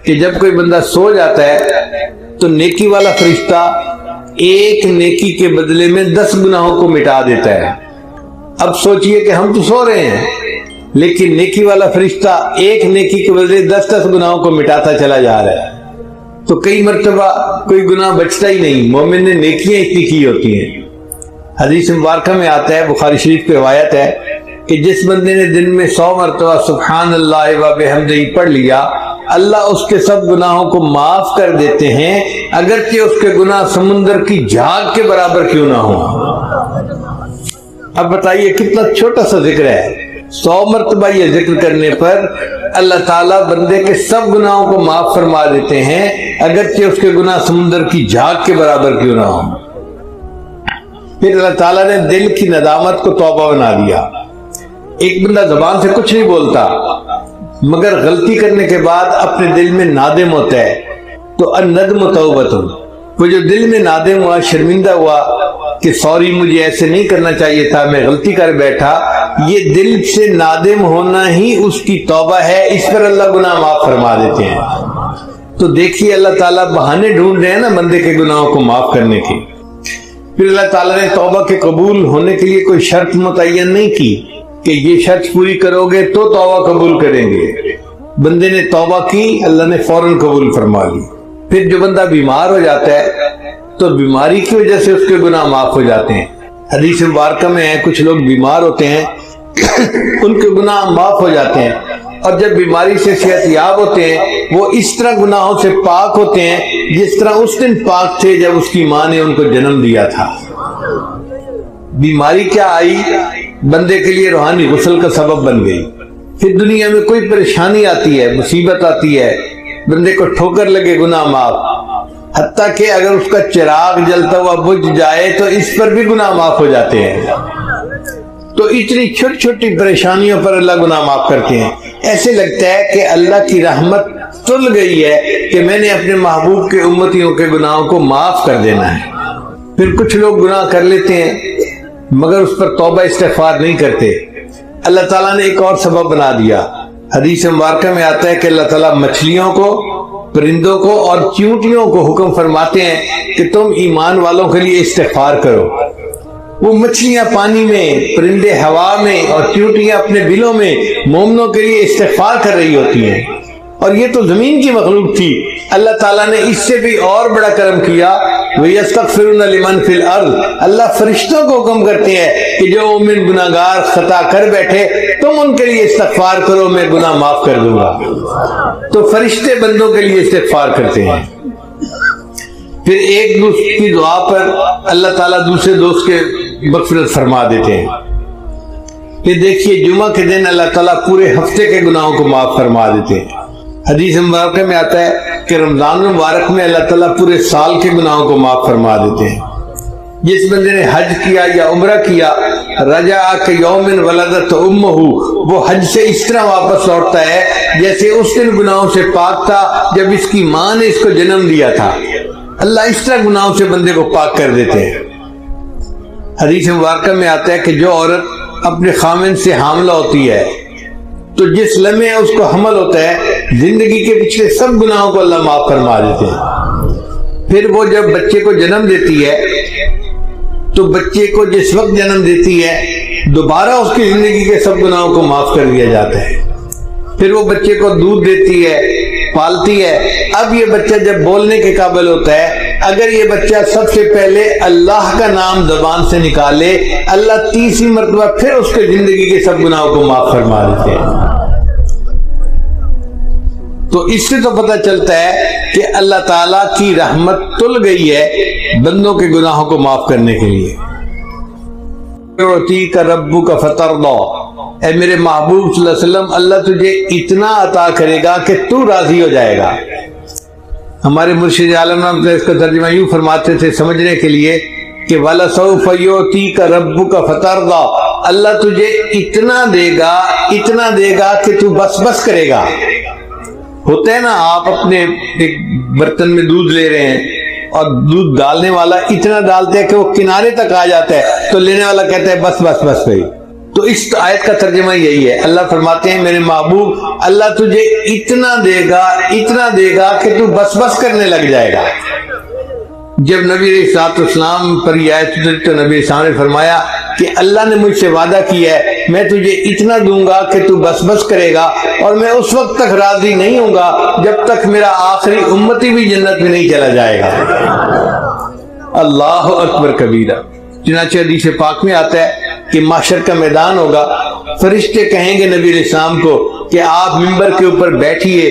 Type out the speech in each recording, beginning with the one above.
کہ جب کوئی بندہ سو جاتا ہے تو نیکی والا فرشتہ ایک نیکی کے بدلے میں 10 گناہوں کو مٹا دیتا ہے۔ اب سوچئے کہ ہم تو سو رہے ہیں لیکن نیکی والا فرشتہ ایک نیکی کے بدلے 10 گناہوں کو مٹاتا چلا جا رہا ہے۔ تو کئی مرتبہ کوئی گناہ بچتا ہی نہیں، مومن نے نیکیاں اتنی کی ہوتی ہیں۔ حدیث مبارکہ میں آتا ہے، بخاری شریف کی روایت ہے کہ جس بندے نے دن میں 100 مرتبہ سبحان اللہ و بحمدہ پڑھ لیا، اللہ اس کے سب گناہوں کو معاف کر دیتے ہیں، اگرچہ اس کے گناہ سمندر کی جھاگ کے برابر کیوں نہ ہو۔ اب بتائیے کتنا چھوٹا سا ذکر ہے، 100 مرتبہ یہ ذکر کرنے پر اللہ تعالیٰ بندے کے سب گناہوں کو معاف فرما دیتے ہیں، اگرچہ اس کے گناہ سمندر کی جھاگ کے برابر کیوں نہ ہو۔ پھر اللہ تعالیٰ نے دل کی ندامت کو توبہ بنا دیا۔ ایک بندہ زبان سے کچھ نہیں بولتا مگر غلطی کرنے کے بعد اپنے دل میں نادم ہوتا ہے، تو الندم توبۃ، وہ جو دل میں نادم ہوا، شرمندہ ہوا کہ سوری مجھے ایسے نہیں کرنا چاہیے تھا، میں غلطی کر بیٹھا، یہ دل سے نادم ہونا ہی اس کی توبہ ہے، اس پر اللہ گناہ معاف فرما دیتے ہیں۔ تو دیکھیے اللہ تعالیٰ بہانے ڈھونڈ رہے ہیں نا بندے کے گناہوں کو معاف کرنے کے۔ پھر اللہ تعالیٰ نے توبہ کے قبول ہونے کے لیے کوئی شرط متعین نہیں کی کہ یہ شرط پوری کرو گے تو توبہ قبول کریں گے۔ بندے نے توبہ کی، اللہ نے فوراً قبول فرما لی۔ پھر جو بندہ بیمار ہو جاتا ہے تو بیماری کی وجہ سے اس کے گناہ معاف ہو جاتے ہیں۔ حدیث مبارکہ میں ہے کچھ لوگ بیمار ہوتے ہیں ان کے گناہ معاف ہو جاتے ہیں، اور جب بیماری سے صحت یاب ہوتے ہیں وہ اس طرح گناہوں سے پاک ہوتے ہیں جس طرح اس دن پاک تھے جب اس کی ماں نے ان کو جنم دیا تھا۔ بیماری کیا آئی، بندے کے لیے روحانی غسل کا سبب بن گئی۔ پھر دنیا میں کوئی پریشانی آتی ہے، مصیبت آتی ہے، بندے کو ٹھوکر لگے، گناہ معاف، حتیٰ کہ اگر اس کا چراغ جلتا ہوا بجھ جائے تو اس پر بھی گناہ معاف ہو جاتے ہیں۔ تو اتنی چھوٹی چھوٹی پریشانیوں پر اللہ گناہ معاف کرتے ہیں۔ ایسے لگتا ہے کہ اللہ کی رحمت تل گئی ہے کہ میں نے اپنے محبوب کے امتیوں کے گناہوں کو معاف کر دینا ہے۔ پھر کچھ لوگ گناہ کر لیتے ہیں مگر اس پر توبہ استغفار نہیں کرتے۔ اللہ تعالیٰ نے ایک اور سبب بنا دیا۔ حدیث مبارکہ میں آتا ہے کہ اللہ تعالیٰ مچھلیوں کو، پرندوں کو اور چیونٹیوں کو حکم فرماتے ہیں کہ تم ایمان والوں کے لیے استغفار کرو۔ وہ مچھلیاں پانی میں، پرندے ہوا میں اور چیونٹیاں اپنے بلوں میں مومنوں کے لیے استغفار کر رہی ہوتی ہیں، اور یہ تو زمین کی مخلوق تھی۔ اللہ تعالیٰ نے اس سے بھی اور بڑا کرم کیا، وَيَسْتَغْفِرُونَ لِمَنْ فِي الْأَرْضِ، اللہ فرشتوں کو حکم کرتے ہیں کہ جو مومن گناہگار خطا کر بیٹھے تم ان کے لیے استغفار کرو، میں گناہ معاف کر دوں گا۔ تو فرشتے بندوں کے لیے استغفار کرتے ہیں۔ پھر ایک دوست کی دعا پر اللہ تعالیٰ دوسرے دوست کے مغفرت فرما دیتے ہیں۔ پھر دیکھیے جمعہ کے دن اللہ تعالیٰ پورے ہفتے کے گناہوں کو معاف فرما دیتے ہیں۔ حدیث مبارکہ میں آتا ہے کہ رمضان مبارک میں اللہ تعالیٰ پورے سال کے گناہوں کو معاف فرما دیتے ہیں۔ جس بندے نے حج کیا یا عمرہ کیا، رجع کیوم ولدت امہ، وہ حج سے اس طرح واپس لوٹتا ہے جیسے اس دن گناہوں سے پاک تھا جب اس کی ماں نے اس کو جنم دیا تھا۔ اللہ اس طرح گناہوں سے بندے کو پاک کر دیتے ہیں۔ حدیث مبارکہ میں آتا ہے کہ جو عورت اپنے خامن سے حاملہ ہوتی ہے تو جس لمحے اس کو حمل ہوتا ہے زندگی کے پچھلے سب گناہوں کو اللہ معاف فرما دیتے ہیں۔ پھر وہ جب بچے کو جنم دیتی ہے تو بچے کو جس وقت جنم دیتی ہے دوبارہ اس کی زندگی کے سب گناہوں کو معاف کر دیا جاتا ہے۔ پھر وہ بچے کو دودھ دیتی ہے، پالتی ہے۔ اب یہ بچہ جب بولنے کے قابل ہوتا ہے، اگر یہ بچہ سب سے پہلے اللہ کا نام زبان سے نکالے، اللہ تیسری مرتبہ پھر اس کے زندگی کے سب گناہوں کو معاف فرما دیتے ہیں۔ تو اس سے تو پتہ چلتا ہے کہ اللہ تعالیٰ کی رحمت تل گئی ہے بندوں کے گناہوں کو معاف کرنے کے لیے۔ یعطیک ربک فترضی، اے میرے محبوب صلی اللہ علیہ وسلم، اللہ تجھے اتنا عطا کرے گا کہ تو راضی ہو جائے گا۔ ہمارے مرشد عالم نے اس کا ترجمہ یوں فرماتے تھے سمجھنے کے لیے کہ وَلَسَوْفَ يُعْتِيكَ رَبُّكَ فَتَرْضَى، اللہ تجھے اتنا دے گا کہ تو بس بس کرے گا۔ ہوتا ہے نا، آپ اپنے ایک برتن میں دودھ لے رہے ہیں اور دودھ ڈالنے والا اتنا ڈالتا ہے کہ وہ کنارے تک آ جاتا ہے تو لینے والا کہتا ہے بس بس بس بھائی، تو اس آیت کا ترجمہ یہی ہے، اللہ فرماتے ہیں میرے محبوب اللہ تجھے اتنا دے گا کہ تو بس بس کرنے لگ جائے گا۔ جب نبی علیہ السلام پر یہ آیت اتری تو نبی علیہ السلام نے فرمایا کہ اللہ نے مجھ سے وعدہ کیا ہے میں تجھے اتنا دوں گا کہ تو بس بس کرے گا، اور میں اس وقت تک راضی نہیں ہوں گا جب تک میرا آخری امتی بھی جنت میں نہیں چلا جائے گا۔ اللہ اکبر کبیرہ۔ چنانچہ حدیث پاک میں آتا ہے کہ محشر کا میدان ہوگا، فرشتے کہیں گے نبی علیہ السلام کو کہ آپ ممبر کے اوپر بیٹھیے۔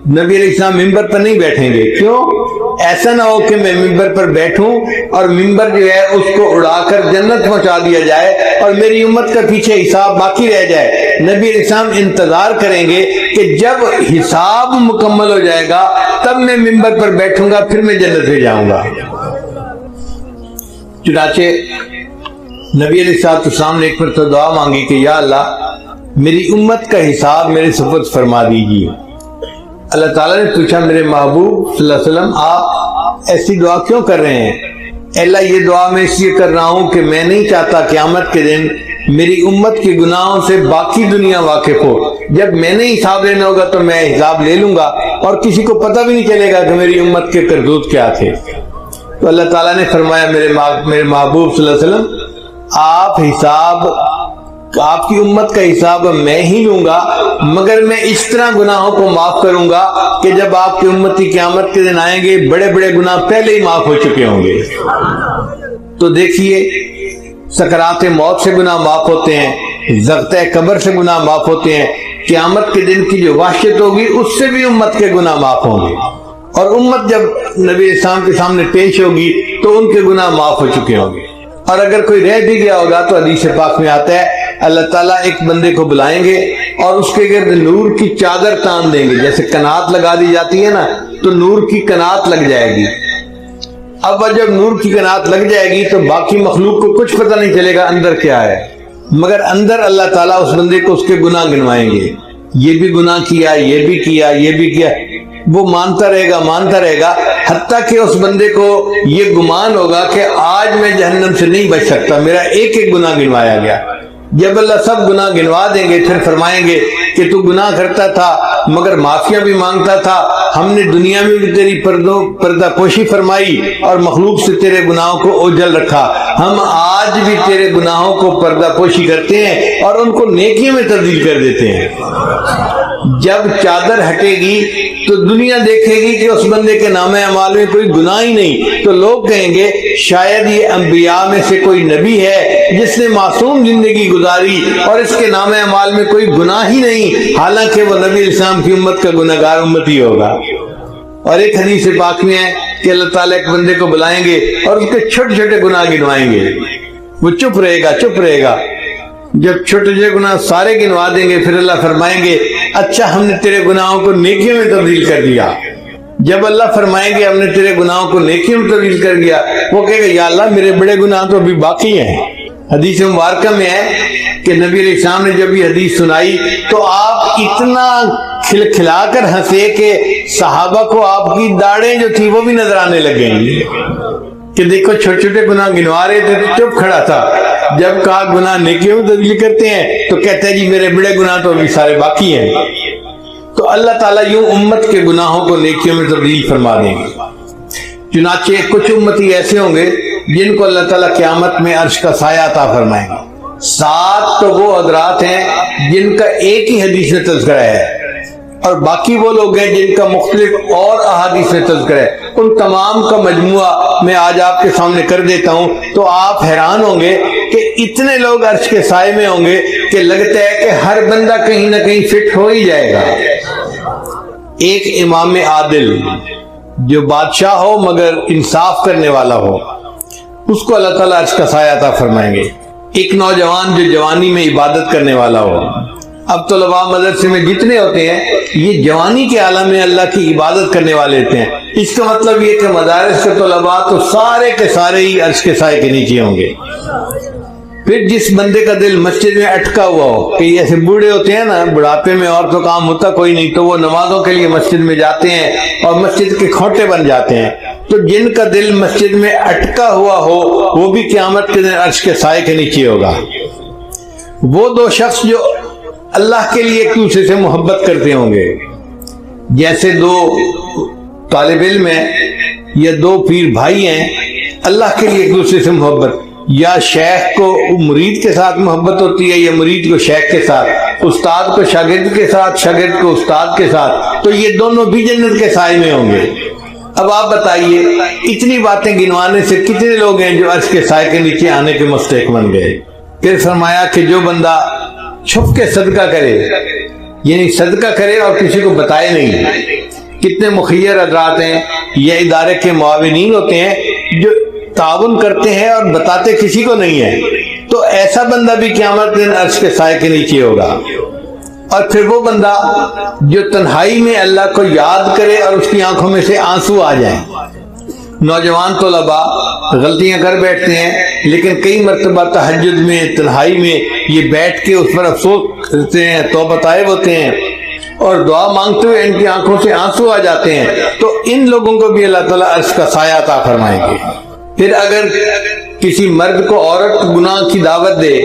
نبی علیہ السلام ممبر پر نہیں بیٹھیں گے، کیوں؟ ایسا نہ ہو کہ میں ممبر پر بیٹھوں اور ممبر جو ہے اس کو اڑا کر جنت پہنچا دیا جائے اور میری امت کا پیچھے حساب باقی رہ جائے۔ نبی علیہ السلام انتظار کریں گے کہ جب حساب مکمل ہو جائے گا تب میں ممبر پر بیٹھوں گا، پھر میں جنت میں جاؤں گا۔ چنانچہ نبی علیہ السلام نے ایک مرتبہ دعا مانگی کہ یا اللہ میری امت کا حساب میرے سپرد فرما دیجیے۔ اللہ تعالیٰ نے پوچھا میرے محبوب صلی اللہ علیہ وسلم آپ ایسی دعا کیوں کر رہے ہیں؟ اے اللہ یہ دعا میں اس لیے کر رہا ہوں کہ میں نہیں چاہتا قیامت کے دن میری امت کے گناہوں سے باقی دنیا واقف ہو۔ جب میں نے حساب لینا ہوگا تو میں حساب لے لوں گا اور کسی کو پتہ بھی نہیں چلے گا کہ میری امت کے کرتوت کیا تھے۔ تو اللہ تعالیٰ نے فرمایا میرے محبوب صلی اللہ علیہ وسلم آپ کی امت کا حساب میں ہی لوں گا، مگر میں اس طرح گناہوں کو معاف کروں گا کہ جب آپ کی امتی قیامت کے دن آئیں گے بڑے بڑے گناہ پہلے ہی معاف ہو چکے ہوں گے۔ تو دیکھیے سکرات موت سے گناہ معاف ہوتے ہیں، ضغطۂ قبر سے گناہ معاف ہوتے ہیں، قیامت کے دن کی جو وحشت ہوگی اس سے بھی امت کے گناہ معاف ہوں گے، اور امت جب نبی اسلام کے سامنے پیش ہوگی تو ان کے گناہ معاف ہو چکے ہوں گے۔ اور اگر کوئی رہ بھی گیا ہوگا تو حدیث پاک میں آتا ہے اللہ تعالیٰ ایک بندے کو بلائیں گے اور اس کے گرد نور کی چادر تان دیں گے، جیسے کنات لگا دی جاتی ہے نا تو نور کی کنات لگ جائے گی۔ اب جب نور کی کنات لگ جائے گی تو باقی مخلوق کو کچھ پتہ نہیں چلے گا اندر کیا ہے، مگر اندر اللہ تعالیٰ اس بندے کو اس کے گناہ گنوائیں گے، یہ بھی گناہ کیا، یہ بھی کیا، یہ بھی کیا۔ وہ مانتا رہے گا حتیٰ کہ اس بندے کو یہ گمان ہوگا کہ آج میں جہنم سے نہیں بچ سکتا، میرا ایک ایک گناہ گنوایا گیا۔ جب اللہ سب گناہ گنوا دیں گے پھر فرمائیں گے کہ تو گناہ کرتا تھا مگر معافیاں بھی مانگتا تھا، ہم نے دنیا میں بھی تیری پردہ پوشی فرمائی اور مخلوق سے تیرے گناہوں کو اوجھل رکھا، ہم آج بھی تیرے گناہوں کو پردہ پوشی کرتے ہیں اور ان کو نیکیوں میں تبدیل کر دیتے ہیں۔ جب چادر ہٹے گی تو دنیا دیکھے گی کہ اس بندے کے نام اعمال میں کوئی گناہ ہی نہیں، تو لوگ کہیں گے شاید یہ انبیاء میں سے کوئی نبی ہے جس نے معصوم زندگی گزاری اور اس کے نام اعمال میں کوئی گناہ ہی نہیں، حالانکہ وہ نبی اسلام کی امت کا گناہگار امتی ہوگا۔ اور ایک حدیث پاک میں ہے کہ اللہ تعالیٰ ایک بندے کو بلائیں گے اور اس کے چھوٹے چھوٹے گناہ گنوائیں گے، وہ چپ رہے گا۔ جب چھوٹے چھوٹے گناہ سارے گنوا دیں گے پھر اللہ فرمائیں گے اچھا ہم نے تیرے گناہوں کو نیکیوں میں تبدیل کر دیا۔ جب اللہ فرمائیں گے ہم نے تیرے گناہوں کو نیکیوں میں تبدیل کر دیا، وہ کہے گا یا اللہ میرے بڑے گناہ تو ابھی باقی ہیں۔ حدیث مبارکہ میں ہے کہ نبی علیہ السلام نے جب یہ حدیث سنائی تو آپ اتنا کھلکھلا کر ہنسے کہ صحابہ کو آپ کی داڑھیں جو تھی وہ بھی نظر آنے لگیں کہ دیکھو چھوٹے چھوٹے گناہ گنوا رہے تھے تو چپ کھڑا تھا، جب کہا گناہ نیکیوں میں تبدیل کرتے ہیں تو کہتے ہیں جی میرے بڑے گناہ تو ابھی سارے باقی ہیں۔ تو اللہ تعالیٰ یوں امت کے گناہوں کو نیکیوں میں تبدیل فرما دیں گے۔ چنانچہ کچھ امتی ایسے ہوں گے جن کو اللہ تعالیٰ قیامت میں عرش کا سایہ عطا فرمائیں گے۔ 7 تو وہ حضرات ہیں جن کا ایک ہی حدیث میں تذکرہ ہے، اور باقی وہ لوگ ہیں جن کا مختلف اور احادیث میں تذکرہ ہے۔ ان تمام کا مجموعہ میں آج آپ کے سامنے کر دیتا ہوں تو آپ حیران ہوں گے کہ اتنے لوگ عرش کے سائے میں ہوں گے کہ لگتا ہے کہ ہر بندہ کہیں نہ کہیں فٹ ہو ہی جائے گا۔ ایک امام عادل جو بادشاہ ہو مگر انصاف کرنے والا ہو، اس کو اللہ تعالیٰ عرش کا سایہ عطا فرمائیں گے۔ ایک نوجوان جو جوانی میں عبادت کرنے والا ہو، اب طلباء مدرسے میں جتنے ہوتے ہیں یہ جوانی کے عالم میں اللہ کی عبادت کرنے والے ہوتے ہیں، اس کا مطلب یہ کہ مدارس کے طلباء تو سارے کے سارے ہی عرش کے سائے کے نیچے ہوں گے۔ پھر جس بندے کا دل مسجد میں اٹکا ہوا ہو، کہ ایسے بوڑھے ہوتے ہیں نا بڑھاپے میں اور تو کام ہوتا کوئی نہیں تو وہ نمازوں کے لیے مسجد میں جاتے ہیں اور مسجد کے کھوٹے بن جاتے ہیں، تو جن کا دل مسجد میں اٹکا ہوا ہو وہ بھی قیامت کے دن عرش کے سائے کے نیچے ہوگا۔ وہ دو شخص جو اللہ کے لیے ایک دوسرے سے محبت کرتے ہوں گے، جیسے دو طالب علم ہیں یا دو پیر بھائی ہیں، اللہ کے لیے ایک دوسرے سے محبت، یا شیخ کو مرید کے ساتھ محبت ہوتی ہے یا مرید کو شیخ کے ساتھ، استاد کو شاگرد کے ساتھ، شاگرد کو استاد کے ساتھ، تو یہ دونوں بھی جنت کے سائے میں ہوں گے۔ اب آپ بتائیے اتنی باتیں گنوانے سے کتنے لوگ ہیں جو عرش کے سائے کے نیچے آنے کے مستحق بن گئے؟ پھر فرمایا کہ جو بندہ چھپ کے صدقہ کرے، یعنی صدقہ کرے اور کسی کو بتائے نہیں۔ کتنے مخیر حضرات ہیں یا ادارے کے معاونین ہوتے ہیں جو تعاون کرتے ہیں اور بتاتے کسی کو نہیں ہے، تو ایسا بندہ بھی قیامت دن عرش کے سائے کے نیچے ہوگا۔ اور پھر وہ بندہ جو تنہائی میں اللہ کو یاد کرے اور اس کی آنکھوں میں سے آنسو آ جائیں۔ نوجوان طلباء غلطیاں کر بیٹھتے ہیں، لیکن کئی مرتبہ تہجد میں تنہائی میں یہ بیٹھ کے اس پر افسوس کرتے ہیں، توبہ طائب ہوتے ہیں اور دعا مانگتے ہوئے ان کی آنکھوں سے آنسو آ جاتے ہیں، تو ان لوگوں کو بھی اللہ تعالیٰ عرش کا سایہ عطا فرمائیں گے۔ پھر اگر کسی مرد کو عورت گناہ کی دعوت دے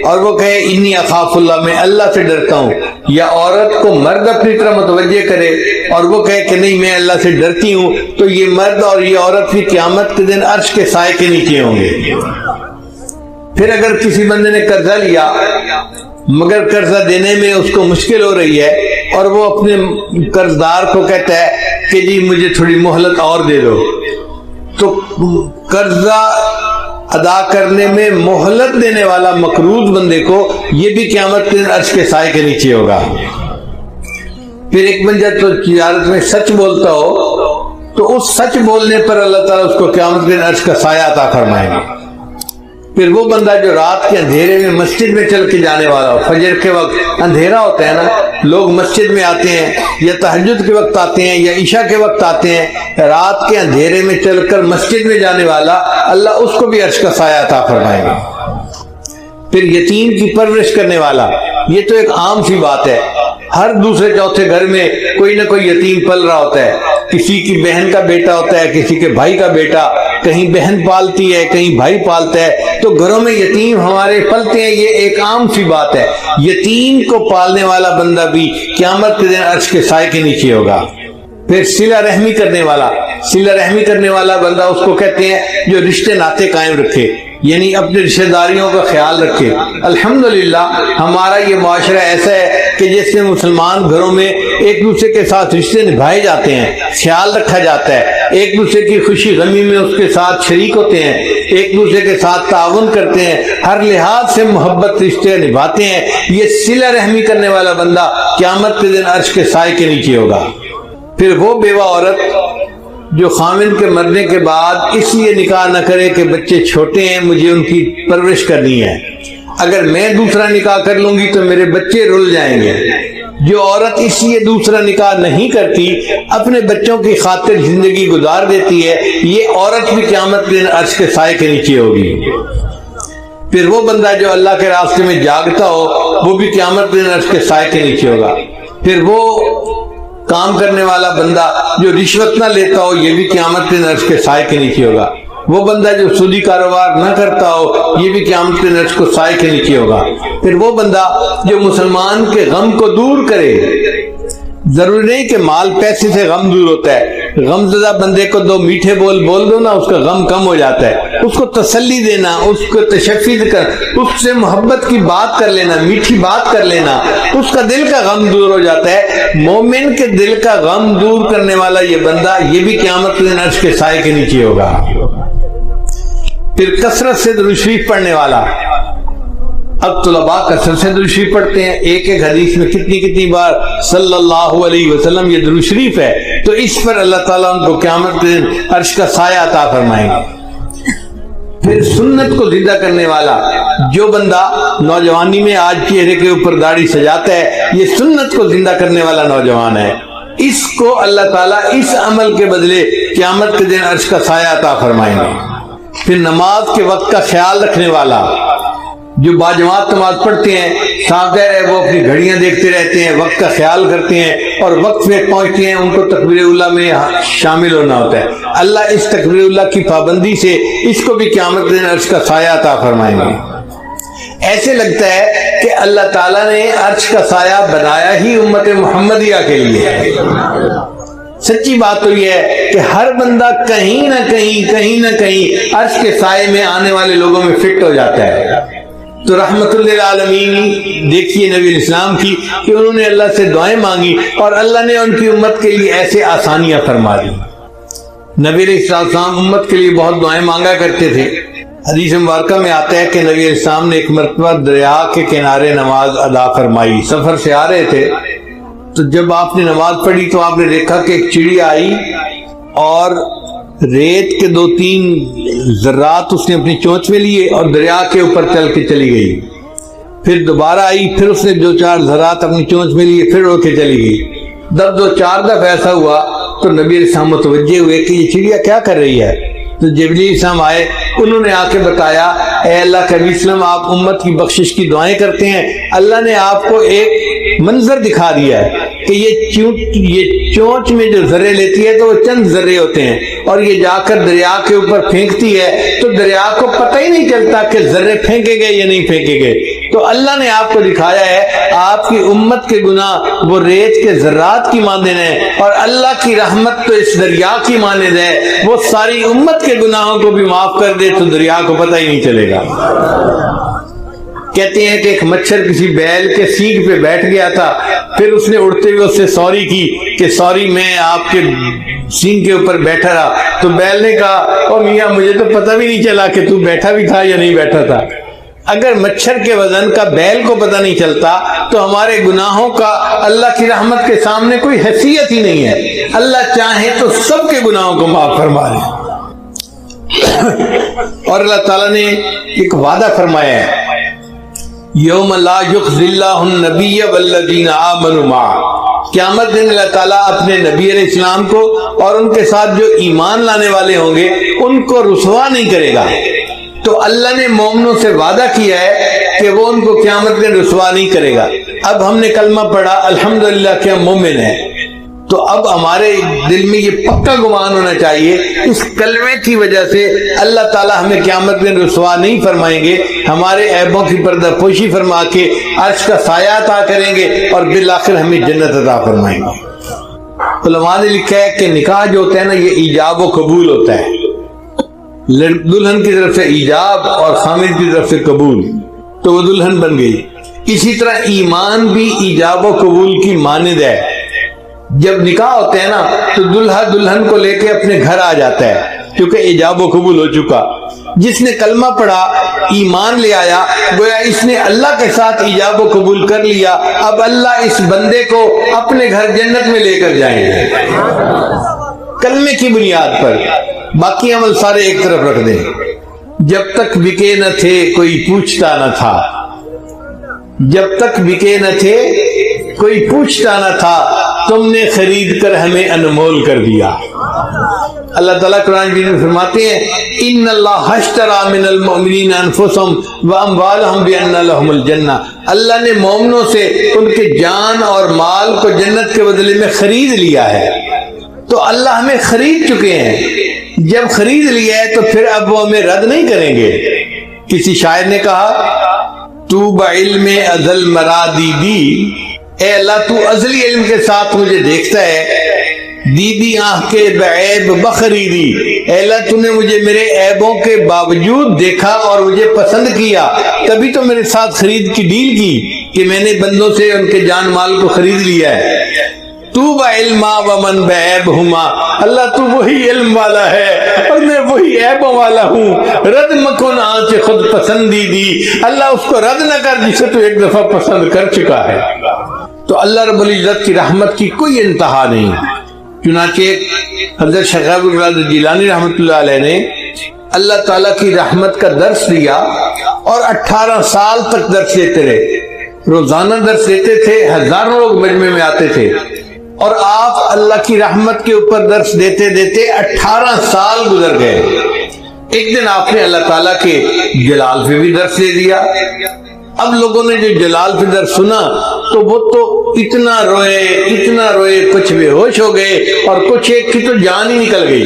اور وہ کہے انی اخاف اللہ، میں اللہ سے ڈرتا ہوں، یا عورت کو مرد اپنی طرح متوجہ کرے اور وہ کہے کہ نہیں میں اللہ سے ڈرتی ہوں، تو یہ مرد اور یہ عورت بھی قیامت کے دن عرش کے سائے کے نیچے ہوں گے۔ پھر اگر کسی بندے نے قرضہ لیا مگر قرضہ دینے میں اس کو مشکل ہو رہی ہے اور وہ اپنے قرضدار کو کہتا ہے کہ جی مجھے تھوڑی مہلت اور دے دو، تو قرضہ ادا کرنے میں مہلت دینے والا مقروض بندے کو یہ بھی قیامت کے دن عرش کے سائے کے نیچے ہوگا۔ پھر ایک بندہ تو تجارت میں سچ بولتا ہو تو اس سچ بولنے پر اللہ تعالیٰ اس کو قیامت کے دن عرش کا سایہ عطا فرمائیں گے۔ پھر وہ بندہ جو رات کے اندھیرے میں مسجد میں چل کے جانے والا ہو، فجر کے وقت اندھیرا ہوتا ہے نا، لوگ مسجد میں آتے ہیں یا تہجد کے وقت آتے ہیں یا عشاء کے وقت آتے ہیں، رات کے اندھیرے میں چل کر مسجد میں جانے والا، اللہ اس کو بھی عرش کا سایہ عطا فرمائے گا۔ پھر یتیم کی پرورش کرنے والا، یہ تو ایک عام سی بات ہے، ہر دوسرے چوتھے گھر میں کوئی نہ کوئی یتیم پل رہا ہوتا ہے، کسی کی بہن کا بیٹا ہوتا ہے، کسی کے بھائی کا بیٹا، کہیں بہن پالتی ہے کہیں بھائی پالتا ہے، تو گھروں میں یتیم ہمارے پلتے ہیں، یہ ایک عام سی بات ہے۔ یتیم کو پالنے والا بندہ بھی قیامت کے دن عرش کے سائے کے نیچے ہوگا۔ پھر صلہ رحمی کرنے والا، صلہ رحمی کرنے والا بندہ اس کو کہتے ہیں جو رشتے ناطے قائم رکھے، یعنی اپنے رشتہ داریوں کا خیال رکھے۔ الحمدللہ ہمارا یہ معاشرہ ایسا ہے کہ جس میں مسلمان گھروں میں ایک دوسرے کے ساتھ رشتے نبھائے جاتے ہیں، خیال رکھا جاتا ہے، ایک دوسرے کی خوشی غمی میں اس کے ساتھ شریک ہوتے ہیں، ایک دوسرے کے ساتھ تعاون کرتے ہیں، ہر لحاظ سے محبت رشتے نبھاتے ہیں۔ یہ صلہ رحمی کرنے والا بندہ قیامت کے دن عرش کے سائے کے نیچے ہوگا۔ پھر وہ بیوہ عورت جو خامن کے مرنے کے بعد اس لیے نکاح نہ کرے کہ بچے چھوٹے ہیں مجھے ان کی پرورش کرنی ہے، اگر میں دوسرا نکاح کر لوں گی تو میرے بچے رل جائیں گے، جو عورت اس لیے دوسرا نکاح نہیں کرتی، اپنے بچوں کی خاطر زندگی گزار دیتی ہے، یہ عورت بھی قیامت کے دن عرش کے سائے کے نیچے ہوگی۔ پھر وہ بندہ جو اللہ کے راستے میں جاگتا ہو وہ بھی قیامت کے دن عرش کے سائے کے نیچے ہوگا۔ پھر وہ کام کرنے والا بندہ جو رشوت نہ لیتا ہو یہ بھی قیامت کے دن عرش کے سائے کے نیچے ہوگا۔ وہ بندہ جو سودی کاروبار نہ کرتا ہو یہ بھی قیامت کے دن عرش کو سائے کے نیچے ہوگا۔ پھر وہ بندہ جو مسلمان کے غم کو دور کرے، ضروری نہیں کہ مال پیسے سے غم دور ہوتا ہے، غم زدہ بندے کو دو میٹھے بول دو نا اس کا غم کم ہو جاتا ہے، اس کو تسلی دینا، اس کو تشفی کر، اس سے محبت کی بات کر لینا، میٹھی بات کر لینا، اس کا دل کا غم دور ہو جاتا ہے۔ مومن کے دل کا غم دور کرنے والا یہ بندہ یہ بھی قیامت کے دن عرش کے سائے کے نیچے ہوگا۔ پھر کثرت سے درود شریف پڑھنے والا، اب طلباء کثرت سے درود شریف پڑھتے ہیں، ایک ایک حدیث میں کتنی بار صلی اللہ علیہ وسلم یہ درود شریف ہے، تو اس پر اللہ تعالیٰ ان کو قیامت کے دن عرش کا سایہ عطا فرمائیں گے۔ پھر سنت کو زندہ کرنے والا، جو بندہ نوجوانی میں آج چہرے کے اوپر داڑھی سجاتا ہے یہ سنت کو زندہ کرنے والا نوجوان ہے، اس کو اللہ تعالیٰ اس عمل کے بدلے قیامت کے دن عرش کا سایہ عطا فرمائیں گے۔ پھر نماز کے وقت کا خیال رکھنے والا، جو باجماعت نماز پڑھتے ہیں، صاف ظاہر ہے وہ اپنی گھڑیاں دیکھتے رہتے ہیں، وقت کا خیال کرتے ہیں اور وقت پہ پہنچتے ہیں، ان کو تکبیر اللہ میں شامل ہونا ہوتا ہے۔ اللہ اس تکبیر اللہ کی پابندی سے اس کو بھی قیامت کے دن عرش کا سایہ عطا فرمائیں گے۔ ایسے لگتا ہے کہ اللہ تعالیٰ نے عرش کا سایہ بنایا ہی امت محمدیہ کے لیے ہے۔ سچی بات تو یہ ہے کہ ہر بندہ کہیں نہ کہیں عرش کے سائے میں آنے والے لوگوں میں فٹ ہو جاتا ہے۔ تو رحمت للعالمین دیکھیے نبی علیہ السلام کی کہ انہوں نے اللہ سے دعائیں مانگی اور اللہ نے ان کی امت کے لیے ایسے آسانیاں فرما دی۔ نبی علیہ السلام امت کے لیے بہت دعائیں مانگا کرتے تھے۔ حدیث مبارکہ میں آتا ہے کہ نبی علیہ السلام نے ایک مرتبہ دریا کے کنارے نماز ادا فرمائی، سفر سے آ رہے تھے، تو جب آپ نے نماز پڑھی تو آپ نے دیکھا کہ ایک چڑیا آئی اور ریت کے 2-3 ذرات اس نے اپنی چونچ میں لیے اور دریا کے اوپر چل کے چلی گئی۔ پھر دوبارہ آئی، پھر اس نے 2-4 ذرات اپنی چونچ میں لیے، پھر اڑ کے چلی گئی۔ جب 2-4 دفعہ ایسا ہوا تو نبی علیہ السلام متوجہ ہوئے کہ یہ چڑیا کیا کر رہی ہے۔ تو جبریل علیہ السلام آئے، انہوں نے آ کے بتایا، اے اللہ کے نبی وسلم، آپ امت کی بخشش کی دعائیں کرتے ہیں، اللہ نے آپ کو ایک منظر دکھا دیا ہے کہ یہ چونچ میں جو ذرے لیتی ہے تو وہ چند ذرے ہوتے ہیں، اور یہ جا کر دریا کے اوپر پھینکتی ہے تو دریا کو پتہ ہی نہیں چلتا کہ ذرے پھینکے گئے یا نہیں پھینکے گئے۔ تو اللہ نے آپ کو دکھایا ہے آپ کی امت کے گناہ وہ ریت کے ذرات کی مانند ہیں، اور اللہ کی رحمت تو اس دریا کی مانند ہے، وہ ساری امت کے گناہوں کو بھی معاف کر دے تو دریا کو پتہ ہی نہیں چلے گا۔ کہتے ہیں کہ ایک مچھر کسی بیل کے سینگ پہ بیٹھ گیا تھا، پھر اس نے اڑتے ہوئے اس سے سوری کی کہ سوری میں آپ کے سینگ کے اوپر بیٹھا رہا، تو بیل نے کہا او میاں مجھے تو پتہ بھی نہیں چلا کہ تو بیٹھا بھی تھا یا نہیں بیٹھا تھا۔ اگر مچھر کے وزن کا بیل کو پتہ نہیں چلتا تو ہمارے گناہوں کا اللہ کی رحمت کے سامنے کوئی حیثیت ہی نہیں ہے۔ اللہ چاہے تو سب کے گناہوں کو معاف فرما دے۔ اور اللہ تعالیٰ نے ایک وعدہ فرمایا ہے، یوم لا یخزی اللہ النبی والذین آمنوا معہ، قیامت دن اللہ تعالیٰ اپنے نبی علیہ السلام کو اور ان کے ساتھ جو ایمان لانے والے ہوں گے ان کو رسوا نہیں کرے گا۔ تو اللہ نے مومنوں سے وعدہ کیا ہے کہ وہ ان کو قیامت میں رسوا نہیں کرے گا۔ اب ہم نے کلمہ پڑھا الحمدللہ کہ ہم مومن ہیں، تو اب ہمارے دل میں یہ پکا گمان ہونا چاہیے اس کلمے کی وجہ سے اللہ تعالیٰ ہمیں قیامت میں رسوا نہیں فرمائیں گے، ہمارے عیبوں کی پردہ پوشی فرما کے عرش کا سایہ عطا کریں گے اور بالآخر ہمیں جنت عطا فرمائیں گے۔ علماء نے لکھا ہے کہ نکاح جو ہوتا ہے نا یہ ایجاب و قبول ہوتا ہے، دلہن کی طرف سے ایجاب اور خامد کی طرف سے قبول، تو وہ دلہن بن گئی۔ اسی طرح ایمان بھی ایجاب و قبول کی مانند ہے۔ جب نکاح ہوتے ہیں نا تو دلہا دلہن کو لے کے اپنے گھر آ جاتا ہے کیونکہ ایجاب و قبول ہو چکا۔ جس نے کلمہ پڑھا ایمان لے آیا گویا اس نے اللہ کے ساتھ ایجاب و قبول کر لیا، اب اللہ اس بندے کو اپنے گھر جنت میں لے کر جائیں گے کلمے کی بنیاد پر۔ باقی عمل سارے ایک طرف رکھ دیں۔ جب تک بکے نہ تھے کوئی پوچھتا نہ تھا، جب تک بکے نہ تھے کوئی پوچھتا نہ تھا، تم نے خرید کر ہمیں انمول کر دیا۔ اللہ تعالیٰ قرآن میں فرماتے ہیں ان اللہ اشتری من المؤمنین انفسهم واموالهم بان لهم الجنہ، اللہ نے مومنوں سے ان کے جان اور مال کو جنت کے بدلے میں خرید لیا ہے۔ تو اللہ ہمیں خرید چکے ہیں، جب خرید لیا ہے تو پھر اب وہ ہمیں رد نہیں کریں گے۔ کسی شاعر نے کہا تو بعلم ازل مرادی دی، اے اللہ تو ازلی علم کے ساتھ مجھے دیکھتا ہے، دیدی آنکھ کے بعیب بخریدی، اے اللہ تو نے مجھے میرے عیبوں کے باوجود دیکھا اور مجھے پسند کیا، تبھی تو میرے ساتھ خرید کی ڈیل کی کہ میں نے بندوں سے ان کے جان مال کو خرید لیا ہے۔ تو بعلما ومن بعیبہما، اللہ تو وہی علم والا ہے اور میں وہی عیبوں والا ہوں، رد مکن آنچ خود پسندی دی، اللہ اس کو رد نہ کر جسے تو ایک دفعہ پسند کر چکا ہے۔ تو اللہ رب العزت کی رحمت کی کوئی انتہا نہیں۔ چنانچہ حضرت شیخ عبد القادر جیلانی رحمۃ اللہ علیہ نے اللہ تعالیٰ کی رحمت کا درس دیا اور 18 سال تک درس دیتے رہے، روزانہ درس دیتے تھے، ہزاروں لوگ مجمع میں آتے تھے، اور آپ اللہ کی رحمت کے اوپر درس دیتے دیتے 18 سال گزر گئے۔ ایک دن آپ نے اللہ تعالیٰ کے جلال پہ بھی درس دے دیا۔ اب لوگوں نے جو جلال پہ درس سنا تو وہ تو اتنا روئے کچھ بے ہوش ہو گئے اور کچھ ایک کی تو جان ہی نکل گئی۔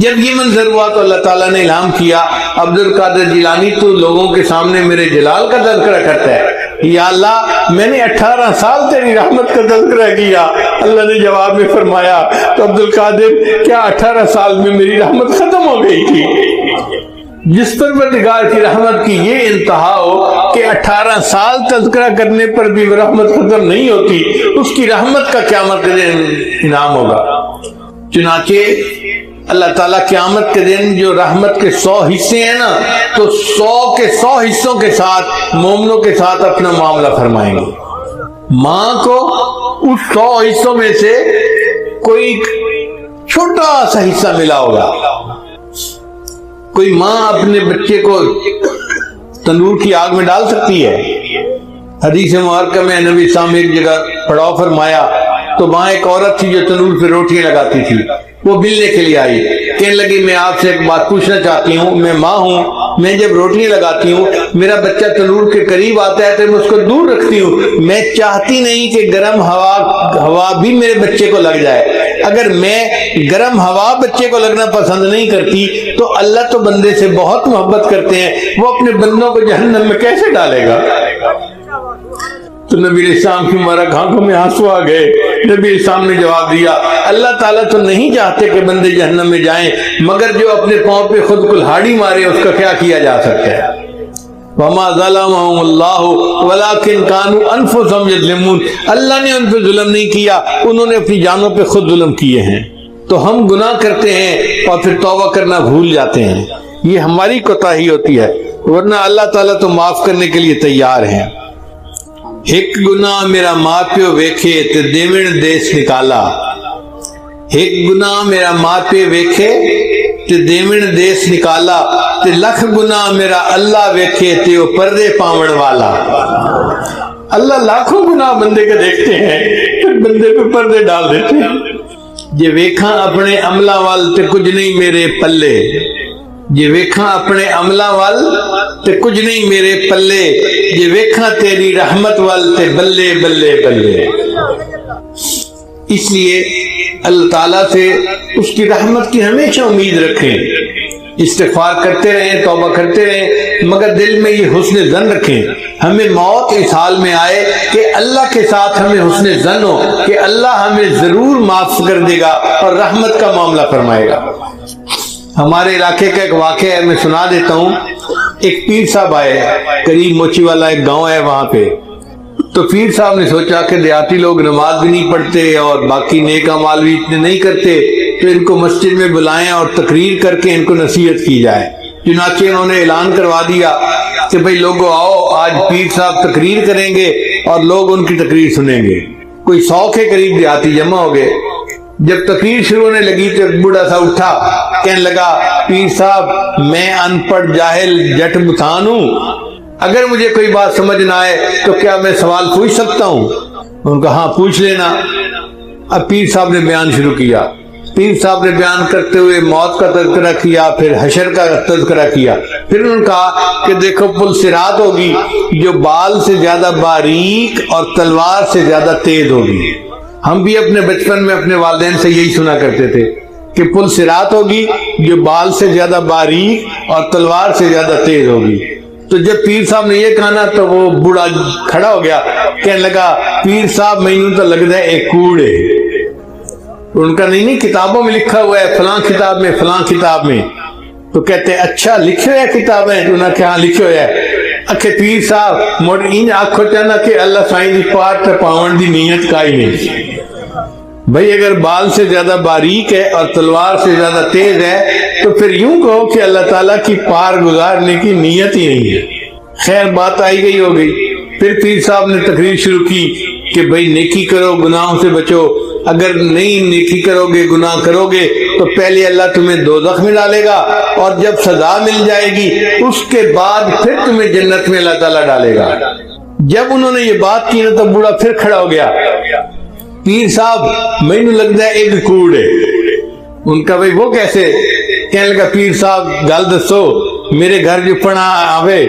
جب یہ منظر ہوا تو اللہ تعالیٰ نے الہام کیا عبد القادر جیلانی تو لوگوں کے سامنے میرے جلال کا تذکرہ کرتا ہے، یا اللہ میں نے 18 سال تیری رحمت کا تذکرہ کیا۔ اللہ نے جواب میں فرمایا تو عبد القادر کیا 18 سال میں میری رحمت ختم ہو گئی تھی؟ جس پروردگار کی رحمت کی یہ انتہا ہو کہ 18 سال تذکرہ کرنے پر بھی وہ رحمت ختم نہیں ہوتی، اس کی رحمت کا قیامت کے دن انعام ہوگا۔ چنانچہ اللہ تعالیٰ قیامت کے دن جو رحمت کے 100 حصے ہیں نا، تو 100 کے 100 حصوں کے ساتھ مومنوں کے ساتھ اپنا معاملہ فرمائیں گے۔ ماں کو اس 100 حصوں میں سے کوئی چھوٹا سا حصہ ملا ہوگا۔ کوئی ماں اپنے بچے کو تندور کی آگ میں ڈال سکتی ہے؟ حدیث مبارکہ میں نبی صاحب ایک جگہ پڑاؤ فرمایا تو وہاں ایک عورت تھی جو تندور پہ روٹیاں لگاتی تھی، وہ ملنے کے لیے آئی، کہنے لگی میں آپ سے ایک بات پوچھنا چاہتی ہوں، میں ماں ہوں، میں جب روٹیاں لگاتی ہوں میرا بچہ تندور کے قریب آتا ہے تو میں اس کو دور رکھتی ہوں، میں چاہتی نہیں کہ گرم ہوا بھی میرے بچے کو لگ جائے۔ اگر میں گرم ہوا بچے کو لگنا پسند نہیں کرتی تو اللہ تو بندے سے بہت محبت کرتے ہیں، وہ اپنے بندوں کو جہنم میں کیسے ڈالے گا؟ تو نبی علیہ السلام کی مبارک آنکھوں میں آنسو آ گئے۔ نبی علیہ السلام نے جواب دیا اللہ تعالیٰ تو نہیں چاہتے کہ بندے جہنم میں جائیں، مگر جو اپنے پاؤں پہ خود کلہاڑی مارے اس کا کیا کیا جا سکتا ہے؟ وَمَا ظَلَمَهُمُ اللَّهُ وَلَكِنْ كَانُوا أَنفُسَهُمْ يَظْلِمُونَ، اللہ نے ان پہ ظلم نہیں کیا، انہوں نے اپنی جانوں پہ خود ظلم کیے ہیں۔ تو ہم گناہ کرتے ہیں اور پھر توبہ کرنا بھول جاتے ہیں، یہ ہماری کوتاہی ہوتی ہے، ورنہ اللہ تعالیٰ تو معاف کرنے کے لیے تیار ہیں۔ ایک گناہ میرا ماں پیو ویکھے تے دیوین دیس نکالا، ایک گناہ میرا ماں پیو ویکھے تے دیوین دیس نکالا، تے لکھ گناہ میرا اللہ ویکھے تے وہ پردے پاون والا۔ اللہ لاکھوں گناہ بندے کے دیکھتے ہیں پھر بندے پہ پردے ڈال دیتے ہیں۔ جے ویکھاں اپنے عملہ وال تے کچھ نہیں میرے پلے، جے ویکھاں اپنے عملہ وال تے کچھ نہیں میرے پلے، جے ویکھاں تیری رحمت وال تے بلے بلے بلے۔ اس لیے اللہ تعالیٰ سے اس کی رحمت کی ہمیشہ امید رکھیں، استغفار کرتے رہیں، توبہ کرتے رہیں، مگر دل میں یہ حسن ظن رکھیں، ہمیں موت اس حال میں آئے کہ اللہ کے ساتھ ہمیں حسن ظن ہو کہ اللہ ہمیں ضرور معاف کر دے گا اور رحمت کا معاملہ فرمائے گا۔ ہمارے علاقے کا ایک واقعہ ہے، میں سنا دیتا ہوں۔ ایک پیر صاحب آئے، قریب موچی والا ایک گاؤں ہے وہاں پہ، تو پیر صاحب نے سوچا کہ دیہاتی لوگ نماز بھی نہیں پڑھتے اور باقی نیک اعمال بھی اتنے نہیں کرتے، تو ان کو مسجد میں بلائیں اور تقریر کر کے ان کو نصیحت کی جائے۔ چنانچہ انہوں نے اعلان کروا دیا کہ بھئی لوگوں آؤ، آج پیر صاحب تقریر کریں گے اور لوگ ان کی تقریر سنیں گے۔ کوئی 100 کے قریب دیہاتی جمع ہو گئے۔ جب تقریر شروع ہونے لگی تو ایک بوڑھا سا اٹھا، کہنے لگا پیر صاحب میں ان پڑھ جاہل جٹ بتان ہوں، اگر مجھے کوئی بات سمجھ نہ آئے تو کیا میں سوال پوچھ سکتا ہوں؟ ان کا ہاں پوچھ لینا۔ اب پیر صاحب نے بیان شروع کیا۔ پیر صاحب نے بیان کرتے ہوئے موت کا تذکرہ کیا، پھر حشر کا تذکرہ کیا، پھر انہوں نے کہا کہ دیکھو پل صراط ہوگی جو بال سے زیادہ باریک اور تلوار سے زیادہ تیز ہوگی۔ ہم بھی اپنے بچپن میں اپنے والدین سے یہی سنا کرتے تھے کہ پل صراط ہوگی جو بال سے زیادہ باریک اور تلوار سے زیادہ تیز ہوگی۔ تو جب پیر صاحب نے یہ کہا نا تو وہ بوڑھا کھڑا ہو گیا، کہنے لگا پیر صاحب مینوں تو لگتا ہے ایک کوڑے۔ ان کا نہیں کتابوں میں لکھا ہوا ہے، فلاں کتاب میں فلاں کتاب میں۔ تو کہتے ہیں اچھا لکھے ہوئے کتابیں؟ انہوں نے کہا لکھے ہوئے ہے۔ اکھے پیر صاحب موڑ ان آنکھو چاہنا کہ اللہ سائیں دی پار تے پاون دی نیت کائی نہیں۔ بھئی اگر بال سے زیادہ باریک ہے اور تلوار سے زیادہ تیز ہے تو پھر یوں کہو کہ اللہ تعالیٰ کی پار گزارنے کی نیت ہی نہیں ہے۔ خیر بات آئی گئی ہو گئی۔ پھر پیر صاحب نے تقریر شروع کی کہ بھئی نیکی کرو، گناہوں سے بچو، اگر نہیں نیکی کرو گے، گناہ کرو گے تو پہلے اللہ تمہیں دوزخ میں ڈالے گا اور جب سزا مل جائے گی اس کے بعد پھر تمہیں جنت میں اللہ تعالیٰ ڈالے گا۔ جب انہوں نے یہ بات کی نا تو بوڑھا پھر کھڑا ہو گیا، پیر صاحب مینوں لگتا ہے ایک کوڑ ہے۔ ان کا بھئی وہ کیسے؟ کہنے لگا پیر صاحب گل دسو، میرے گھر جو پڑا آوے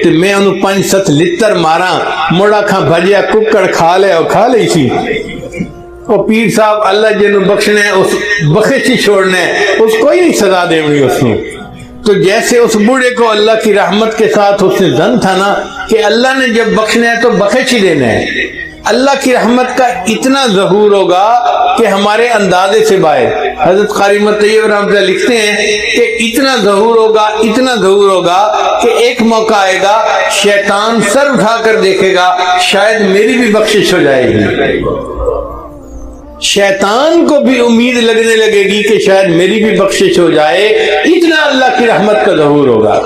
تو میں انہوں 5-7 لتر مارا، موڑا کھاں بھجیا ککڑ کھا لے اور کھا لئی سی۔ اور پیر صاحب اللہ جنوں بخشنے اس بخشی چھوڑنے اس کوئی نہیں سزا دینی اس نے. تو جیسے اس بوڑھے کو اللہ کی رحمت کے ساتھ اس نے زن تھا نا کہ اللہ نے جب بخشنا ہے تو بخش ہی دینا ہے. اللہ کی رحمت کا اتنا ظہور ہوگا کہ ہمارے اندازے سے باہر. حضرت قاری محمد طیب رحمۃ اللہ لکھتے ہیں کہ اتنا ظہور ہوگا کہ ایک موقع آئے گا شیطان سر اٹھا کر دیکھے گا شاید میری بھی بخشش ہو جائے گی. شیطان کو بھی امید لگنے لگے گی کہ شاید میری بھی بخشش ہو جائے. اتنا اللہ کی رحمت کا ظہور ہوگا.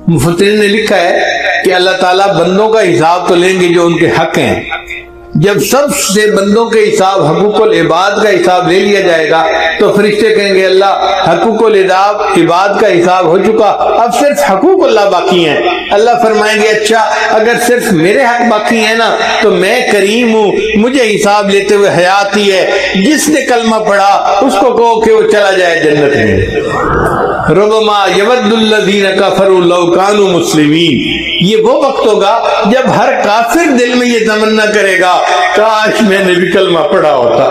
مفسرین نے لکھا ہے کہ اللہ تعالیٰ بندوں کا حساب تو لیں گے جو ان کے حق ہیں. جب سب سے بندوں کے حساب حقوق العباد کا حساب لے لیا جائے گا تو فرشتے کہیں گے اللہ حقوق العباد کا حساب ہو چکا, اب صرف حقوق اللہ باقی ہیں. اللہ فرمائیں گے اچھا اگر صرف میرے حق باقی ہیں نا تو میں کریم ہوں, مجھے حساب لیتے ہوئے حیات ہی ہے. جس نے کلمہ پڑھا اس کو کہو کہ وہ چلا جائے جنت میں. ربما یود الذین کفروا لو کانوا مسلمین. یہ وہ وقت ہوگا جب ہر کافر دل میں یہ تمنا کرے گا کاش میں نے بھی کلمہ پڑھا ہوتا.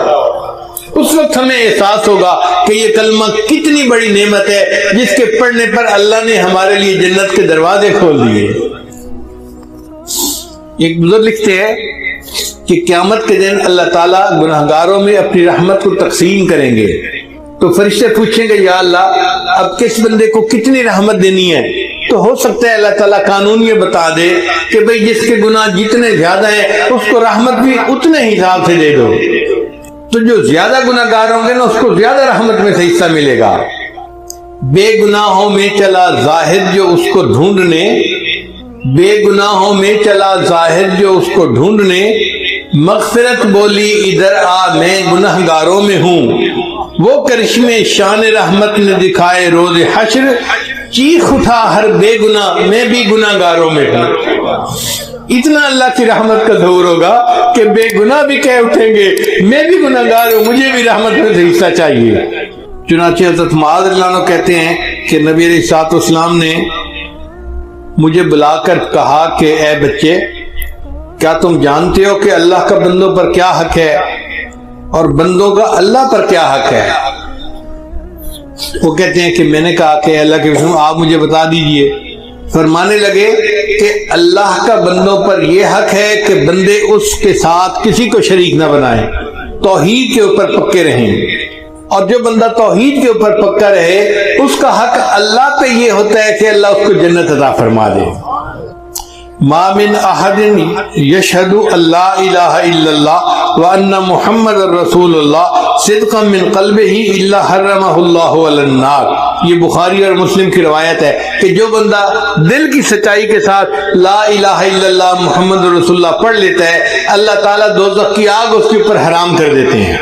اس وقت ہمیں احساس ہوگا کہ یہ کلمہ کتنی بڑی نعمت ہے جس کے پڑھنے پر اللہ نے ہمارے لیے جنت کے دروازے کھول دیے. ایک بزرگ لکھتے ہیں کہ قیامت کے دن اللہ تعالیٰ گناہگاروں میں اپنی رحمت کو تقسیم کریں گے تو فرشتے پوچھیں گے یا اللہ اب کس بندے کو کتنی رحمت دینی ہے. تو ہو سکتا ہے اللہ تعالیٰ قانون یہ بتا دے کہ بھئی جس کے گناہ جتنے زیادہ ہیں اس کو رحمت بھی اتنے حساب سے دے دو. تو جو زیادہ گناہ گار ہوں گے نا اس کو زیادہ رحمت میں سے حصہ ملے گا. بے گناہوں میں چلا زاہد جو اس کو ڈھونڈنے, بے گناہوں میں چلا زاہد جو اس کو ڈھونڈنے, مغفرت بولی ادھر آ میں گناہ گاروں میں ہوں. وہ کرشمے شان رحمت نے دکھائے روز حشر, چیخ اٹھا ہر بے گناہ میں بھی گناہ گاروں میں ہوں. اتنا اللہ کی رحمت کا ظہور ہوگا کہ بے گناہ بھی کہہ اٹھیں گے میں بھی گناہ گار ہوں, مجھے بھی رحمت میں سے حصہ چاہیے. چنانچہ حضرت معاذ رضی اللہ عنہ کہتے ہیں کہ نبی علیہ الصلوۃ والسلام نے مجھے بلا کر کہا کہ اے بچے کیا تم جانتے ہو کہ اللہ کا بندوں پر کیا حق ہے اور بندوں کا اللہ پر کیا حق ہے. وہ کہتے ہیں کہ میں نے کہا کہ اللہ کے رسول آپ مجھے بتا دیجئے. فرمانے لگے کہ اللہ کا بندوں پر یہ حق ہے کہ بندے اس کے ساتھ کسی کو شریک نہ بنائیں, توحید کے اوپر پکے رہیں. اور جو بندہ توحید کے اوپر پکا رہے اس کا حق اللہ پہ یہ ہوتا ہے کہ اللہ اس کو جنت عطا فرما دے. ما من احد یشہد اللہ الہ الا اللہ وان محمد رسول اللہ صدقا من قلبہ الا حرمہ اللہ علی النار. یہ بخاری اور مسلم کی روایت ہے کہ جو بندہ دل کی سچائی کے ساتھ لا الہ الا اللہ محمد رسول اللہ پڑھ لیتا ہے اللہ تعالیٰ دوزخ کی آگ اس کے اوپر حرام کر دیتے ہیں.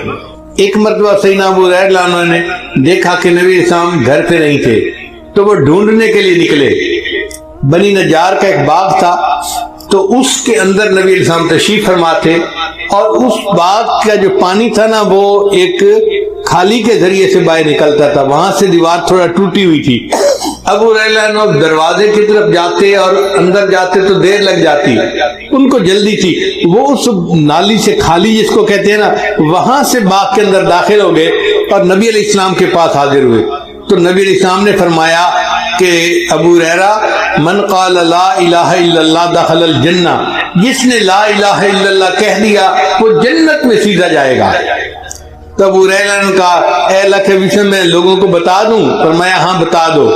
ایک مرتبہ سیدنا ابو ہریرہ عنہ نے دیکھا کہ نبی اسلام گھر پہ نہیں تھے تو وہ ڈھونڈنے کے لیے نکلے. بنی نجار کا ایک باغ تھا تو اس کے اندر نبی علیہ السلام تشریف فرما تھے اور اس باغ کا جو پانی تھا نا وہ ایک کھالی کے ذریعے سے باہر نکلتا تھا, وہاں سے دیوار تھوڑا ٹوٹی ہوئی تھی. ابو ہریرہ عنہ دروازے کی طرف جاتے اور اندر جاتے تو دیر لگ جاتی, ان کو جلدی تھی. وہ اس نالی سے خالی جس کو کہتے ہیں نا وہاں سے باغ کے اندر داخل ہو گئے اور نبی علیہ السلام کے پاس حاضر ہوئے. تو نبی علیہ السلام نے فرمایا کہ ابو ہریرہ من قال لا الہ الا اللہ دخل الجنہ, جس نے لا الہ الا اللہ کہہ دیا وہ جنت میں سیدھا جائے گا. تو ابو ہریرہ نے کہا اے اللہ کے وسلم میں لوگوں کو بتا دوں؟ فرمایا ہاں بتا دو.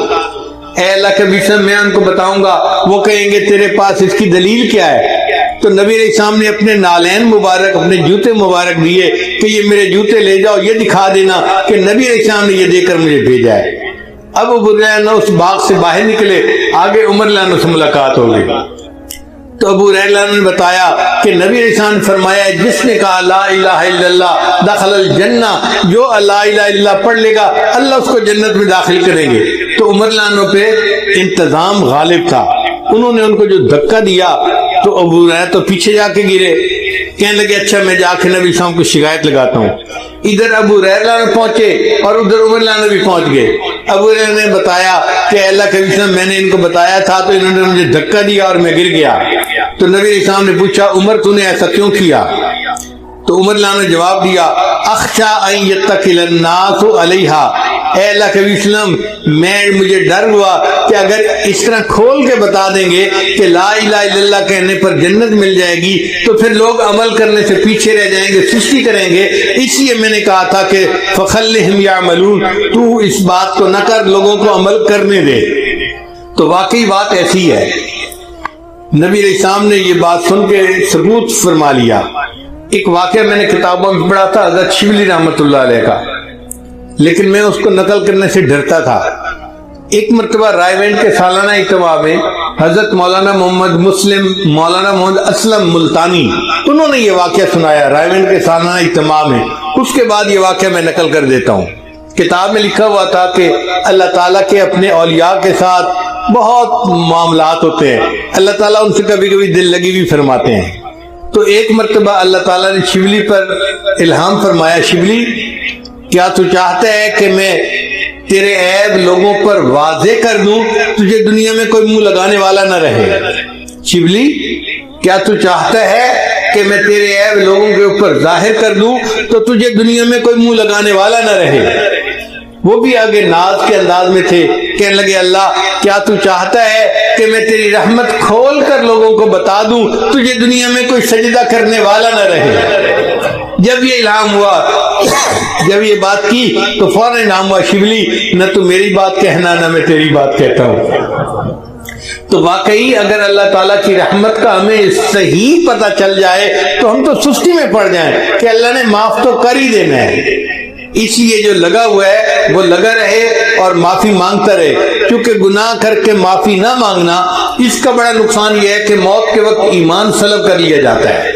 اے اللہ کے وسلم میں ان کو بتاؤں گا, وہ کہیں گے تیرے پاس اس کی دلیل کیا ہے؟ تو نبی علیہ السلام نے اپنے نالین مبارک اپنے جوتے مبارک دیے کہ یہ میرے جوتے لے جاؤ, یہ دکھا دینا کہ نبی علیہ السلام نے یہ دے کر مجھے بھیجا ہے. اب ابو ہریرہ اس باغ سے باہر نکلے, آگے عمر رضی اللہ عنہ سے ملاقات ہو گئی. تو ابو ہریرہ نے بتایا کہ نبی علیہ السلام نے فرمایا جس نے کہا لا الہ الا اللہ دخل الجنہ, جو لا الہ الا اللہ پڑھ لے گا اللہ اس کو جنت میں داخل کریں گے. تو عمر رضی اللہ عنہ پہ انتظام غالب تھا, انہوں نے ان کو جو دھکا دیا تو ابو ہریرہ تو پیچھے جا کے گرے, کہنے لگے اچھا میں جا کے نبی علیہ السلام کو شکایت لگاتا ہوں. ادھر ابو ہریرہ پہنچے اور ادھر عمر رضی اللہ عنہ بھی پہنچ گئے. ابو ہریرہ نے بتایا کہ اللہ کے وسلم میں نے ان کو بتایا تھا تو انہوں نے مجھے دھکا دیا اور میں گر گیا. تو نبی علیہ السلام نے پوچھا عمر تو نے ایسا کیوں کیا؟ تو عمر نے جواب دیا اخشا ان یتکل الناس علیہا، اے اللہ کے وسلم مجھے ڈر ہوا کہ اگر اس طرح کھول کے بتا دیں گے کہ لا الہ الا اللہ کہنے پر جنت مل جائے گی تو پھر لوگ عمل کرنے سے پیچھے رہ جائیں گے، سستی کریں گے، اس لیے میں نے کہا تھا کہ فخلہم یعملون، تو اس بات کو نہ کر، لوگوں کو عمل کرنے دے۔ تو واقعی بات ایسی ہے، نبی علیہ السلام نے یہ بات سن کے ثبوت فرما لیا۔ ایک واقعہ میں نے کتابوں میں پڑھا تھا حضرت شبلی رحمۃ اللہ علیہ کا، لیکن میں اس کو نقل کرنے سے ڈرتا تھا۔ ایک مرتبہ رائے وینڈ کے سالانہ اجتماع میں حضرت مولانا محمد مسلم، مولانا محمد اسلم ملتانی، انہوں نے یہ واقعہ سنایا رائے وینڈ کے سالانہ اجتماع میں۔ اس کے بعد یہ واقعہ میں نقل کر دیتا ہوں۔ کتاب میں لکھا ہوا تھا کہ اللہ تعالیٰ کے اپنے اولیاء کے ساتھ بہت معاملات ہوتے ہیں، اللہ تعالیٰ ان سے کبھی کبھی دل لگی بھی فرماتے ہیں۔ تو ایک مرتبہ اللہ تعالیٰ نے شبلی پر الہام فرمایا، شبلی کیا تو چاہتا ہے کہ میں تیرے عیب لوگوں پر واضح کر دوں، تجھے دنیا میں کوئی منہ لگانے والا نہ رہے؟ شبلی کیا تو چاہتا ہے کہ میں تیرے عیب لوگوں کے اوپر ظاہر کر دوں تو تجھے دنیا میں کوئی منہ لگانے والا نہ رہے؟ وہ بھی آگے ناز کے انداز میں تھے، کہنے لگے اللہ کیا تو چاہتا ہے کہ میں تیری رحمت کھول کر لوگوں کو بتا دوں، تجھے دنیا میں کوئی سجدہ کرنے والا نہ رہے؟ جب یہ الہام ہوا، جب یہ بات کی تو فوراً الہام ہوا، شبلی نہ تو میری بات کہنا نہ میں تیری بات کہتا ہوں۔ تو واقعی اگر اللہ تعالیٰ کی رحمت کا ہمیں صحیح پتہ چل جائے تو ہم تو سستی میں پڑ جائیں کہ اللہ نے معاف تو کر ہی دینا ہے۔ اس لیے جو لگا ہوا ہے وہ لگا رہے اور معافی مانگتا رہے، کیونکہ گناہ کر کے معافی نہ مانگنا، اس کا بڑا نقصان یہ ہے کہ موت کے وقت ایمان سلب کر لیا جاتا ہے۔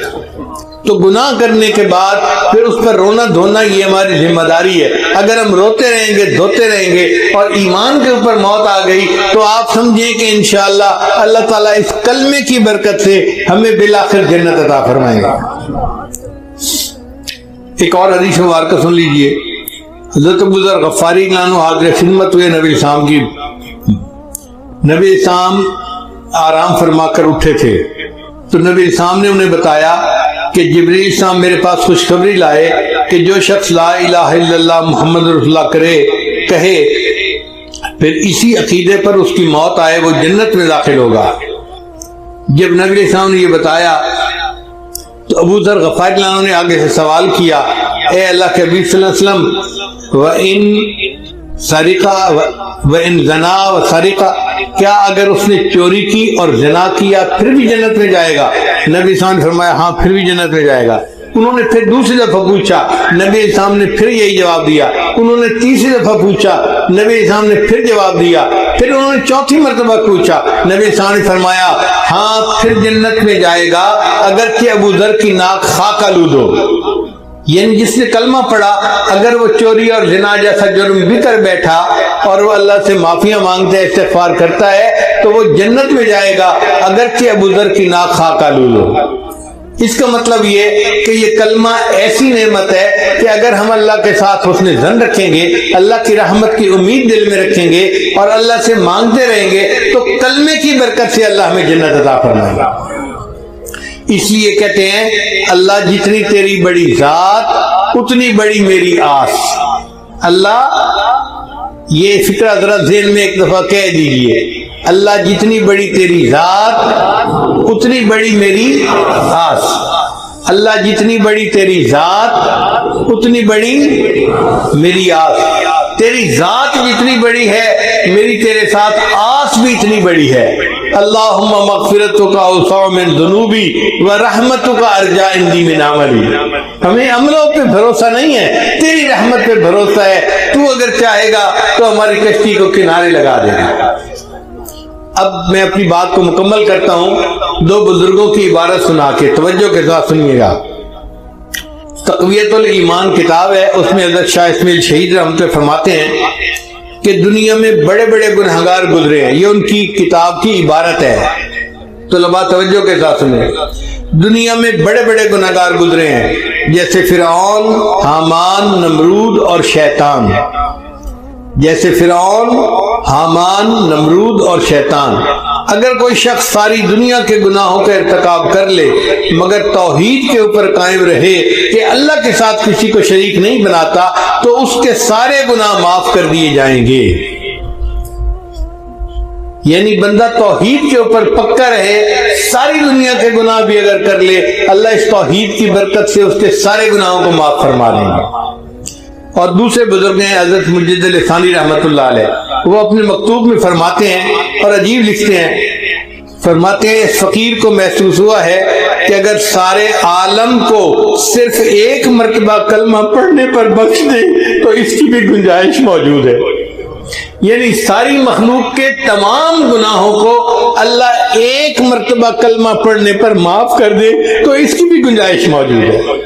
تو گناہ کرنے کے بعد پھر اس پر رونا دھونا یہ ہماری ذمہ داری ہے۔ اگر ہم روتے رہیں گے، دھوتے رہیں گے اور ایمان کے اوپر موت آ گئی تو آپ سمجھیں کہ انشاءاللہ اللہ تعالیٰ اس کلمے کی برکت سے ہمیں بالآخر جنت عطا فرمائے گا۔ ایک اور حدیث مبارکہ سن لیجئے۔ حضرت ابو ذر غفاری عنہ حاضر خدمت ہوئے نبی السلام کی، نبی السلام آرام فرما کر اٹھے تھے تو نبی السلام نے انہیں بتایا کہ جبریل السلام میرے پاس خوشخبری لائے کہ جو شخص لا الہ الا اللہ محمد رسول اللہ کہے پھر اسی عقیدے پر اس کی موت آئے وہ جنت میں داخل ہوگا۔ جب نبی السلام نے یہ بتایا تو ابو ذر غفاری عنہ نے آگے سے سوال کیا، اے اللہ کے حبیب صلی اللہ علیہ وسلم وَإِن سَرِقَ وَإِن زَنَا وَسَرِقَ، کیا اگر اس نے چوری کی اور زنا کیا پھر بھی جنت میں جائے گا؟ نبی صاحب نے فرمایا ہاں پھر بھی جنت میں جائے گا۔ انہوں نے پھر دوسری دفعہ پوچھا، نبی صاحب نے پھر یہی جواب دیا۔ انہوں نے تیسری دفعہ پوچھا، نبی صاحب نے پھر جواب دیا۔ پھر انہوں نے چوتھی مرتبہ پوچھا، نبی صاحب نے فرمایا ہاں پھر جنت میں جائے گا اگرچہ ابو ذر کی ناک خاک آلود ہو۔ یعنی جس نے کلمہ پڑھا اگر وہ چوری اور زنا جیسا جرم بھی کر بیٹھا اور وہ اللہ سے معافیاں مانگتا ہے، استغفار کرتا ہے تو وہ جنت میں جائے گا اگرچہ ابو ذر کی ناک خاک آلود ہو۔ اس کا مطلب یہ کہ یہ کلمہ ایسی نعمت ہے کہ اگر ہم اللہ کے ساتھ حسن ظن رکھیں گے، اللہ کی رحمت کی امید دل میں رکھیں گے اور اللہ سے مانگتے رہیں گے تو کلمے کی برکت سے اللہ ہمیں جنت عطا فرمائے گا۔ اس لیے کہتے ہیں اللہ جتنی تیری بڑی ذات اتنی بڑی میری آس۔ اللہ، یہ فکرہ ذرا ذہن میں ایک دفعہ کہہ دیجئے، اللہ جتنی بڑی تیری ذات اتنی بڑی میری آس۔ اللہ جتنی بڑی تیری ذات اتنی بڑی میری آس۔ تیری ذات جتنی بڑی ہے میری تیرے ساتھ آس بھی اتنی بڑی ہے۔ اللہم مغفرتک اوسع من ذنوبی ورحمتک ارجا عندی من عملی۔ ہمیں عملوں پہ بھروسہ نہیں ہے، تیری رحمت پہ بھروسہ ہے۔ تو اگر چاہے گا تو ہماری کشتی کو کنارے لگا دے گا۔ اب میں اپنی بات کو مکمل کرتا ہوں دو بزرگوں کی عبارت سنا کے، توجہ کے ساتھ سنیے گا۔ تقویت الایمان کتاب ہے، اس میں حضرت شاہ اسماعیل شہید رحمۃ اللہ فرماتے ہیں کہ دنیا میں بڑے بڑے گنہگار گزرے ہیں، یہ ان کی کتاب کی عبارت ہے، طلباء توجہ کے ساتھ سنیں۔ دنیا میں بڑے بڑے گنہگار گزرے ہیں جیسے فرعون، حامان، نمرود اور شیطان۔ جیسے فرعون، حامان، نمرود اور شیطان۔ اگر کوئی شخص ساری دنیا کے گناہوں کا ارتکاب کر لے مگر توحید کے اوپر قائم رہے کہ اللہ کے ساتھ کسی کو شریک نہیں بناتا تو اس کے سارے گناہ معاف کر دیے جائیں گے۔ یعنی بندہ توحید کے اوپر پکا رہے، ساری دنیا کے گناہ بھی اگر کر لے، اللہ اس توحید کی برکت سے اس کے سارے گناہوں کو معاف فرما دیں گے۔ اور دوسرے بزرگ ہیں حضرت مجد لسانی رحمۃ اللہ علیہ، وہ اپنے مکتوب میں فرماتے ہیں اور عجیب لکھتے ہیں، فرماتے ہیں اس فقیر کو محسوس ہوا ہے کہ اگر سارے عالم کو صرف ایک مرتبہ کلمہ پڑھنے پر بخش دے تو اس کی بھی گنجائش موجود ہے۔ یعنی ساری مخلوق کے تمام گناہوں کو اللہ ایک مرتبہ کلمہ پڑھنے پر معاف کر دے تو اس کی بھی گنجائش موجود ہے۔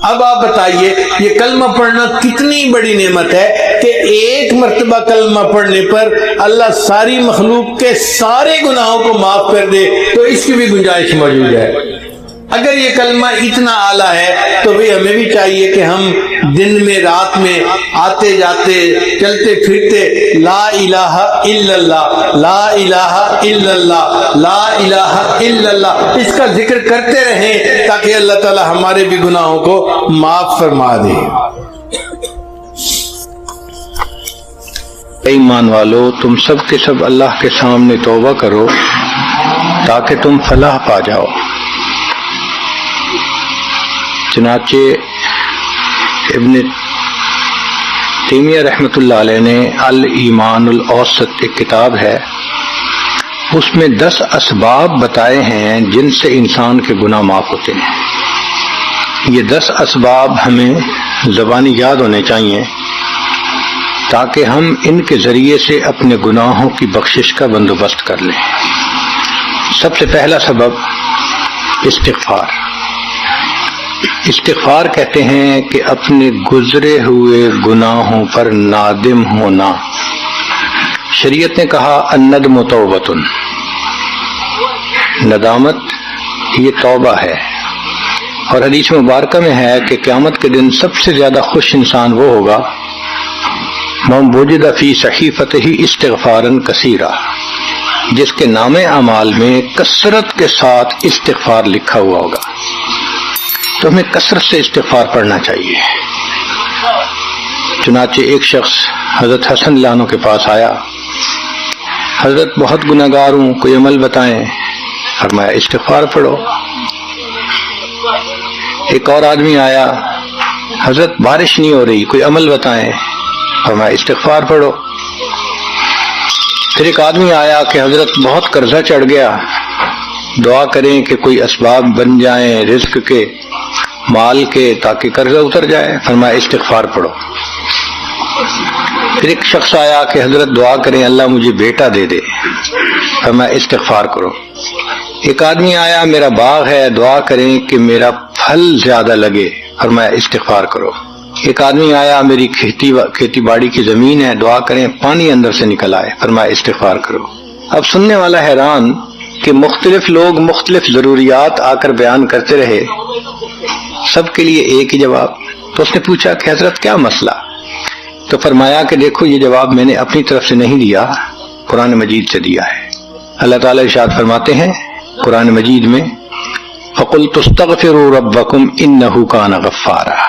اب آپ بتائیے یہ کلمہ پڑھنا کتنی بڑی نعمت ہے کہ ایک مرتبہ کلمہ پڑھنے پر اللہ ساری مخلوق کے سارے گناہوں کو معاف کر دے تو اس کی بھی گنجائش موجود ہے۔ اگر یہ کلمہ اتنا اعلیٰ ہے تو بھی ہمیں بھی چاہیے کہ ہم دن میں رات میں آتے جاتے چلتے پھرتے لا الہ الا اللہ، لا الہ الا اللہ، لا الہ الا اللہ اس کا ذکر کرتے رہیں تاکہ اللہ تعالی ہمارے بھی گناہوں کو معاف فرما دے۔ ایمان والو، تم سب کے سب اللہ کے سامنے توبہ کرو تاکہ تم فلاح پا جاؤ۔ چنانچہ ابن تیمیہ رحمۃ اللہ علیہ نے الایمان الاوسط ایک کتاب ہے، اس میں 10 اسباب بتائے ہیں جن سے انسان کے گناہ معاف ہوتے ہیں۔ یہ 10 اسباب ہمیں زبانی یاد ہونے چاہیے تاکہ ہم ان کے ذریعے سے اپنے گناہوں کی بخشش کا بندوبست کر لیں۔ سب سے پہلا سبب استغفار۔ استغفار کہتے ہیں کہ اپنے گزرے ہوئے گناہوں پر نادم ہونا۔ شریعت نے کہا الندم توبۃ، ندامت یہ توبہ ہے، اور حدیث مبارکہ میں ہے کہ قیامت کے دن سب سے زیادہ خوش انسان وہ ہوگا من وجد فی صحیفتہ استغفارا کثیرا، جس کے نام اعمال میں کثرت کے ساتھ استغفار لکھا ہوا ہوگا۔ تو ہمیں کثرت سے استغفار پڑھنا چاہیے۔ چنانچہ ایک شخص حضرت حسن اللہ عنہ کے پاس آیا، حضرت بہت گناہ گار ہوں، کوئی عمل بتائیں۔ فرمایا استغفار پڑھو۔ ایک اور آدمی آیا، حضرت بارش نہیں ہو رہی، کوئی عمل بتائیں۔ فرمایا استغفار پڑھو۔ پھر ایک آدمی آیا کہ حضرت بہت قرضہ چڑھ گیا، دعا کریں کہ کوئی اسباب بن جائیں رزق کے، مال کے، تاکہ قرضہ اتر جائے۔ فرمایا استغفار پڑھو۔ پھر ایک شخص آیا کہ حضرت دعا کریں اللہ مجھے بیٹا دے دے۔ فرمایا استغفار کرو۔ ایک آدمی آیا میرا باغ ہے، دعا کریں کہ میرا پھل زیادہ لگے۔ فرمایا استغفار کرو۔ ایک آدمی آیا میری کھیتی باڑی کی زمین ہے، دعا کریں پانی اندر سے نکل آئے۔ فرمایا استغفار کرو۔ اب سننے والا حیران کہ مختلف لوگ مختلف ضروریات آ کر بیان کرتے رہے، سب کے لیے ایک ہی جواب۔ تو اس نے پوچھا کہ حضرت کیا مسئلہ؟ تو فرمایا کہ دیکھو یہ جواب میں نے اپنی طرف سے نہیں دیا، قرآن مجید سے دیا ہے۔ اللہ تعالیٰ ارشاد فرماتے ہیں قرآن مجید میں فَقُلْتُ اسْتَغْفِرُوا رَبَّكُمْ إِنَّهُ كَانَ غَفَّارًا۔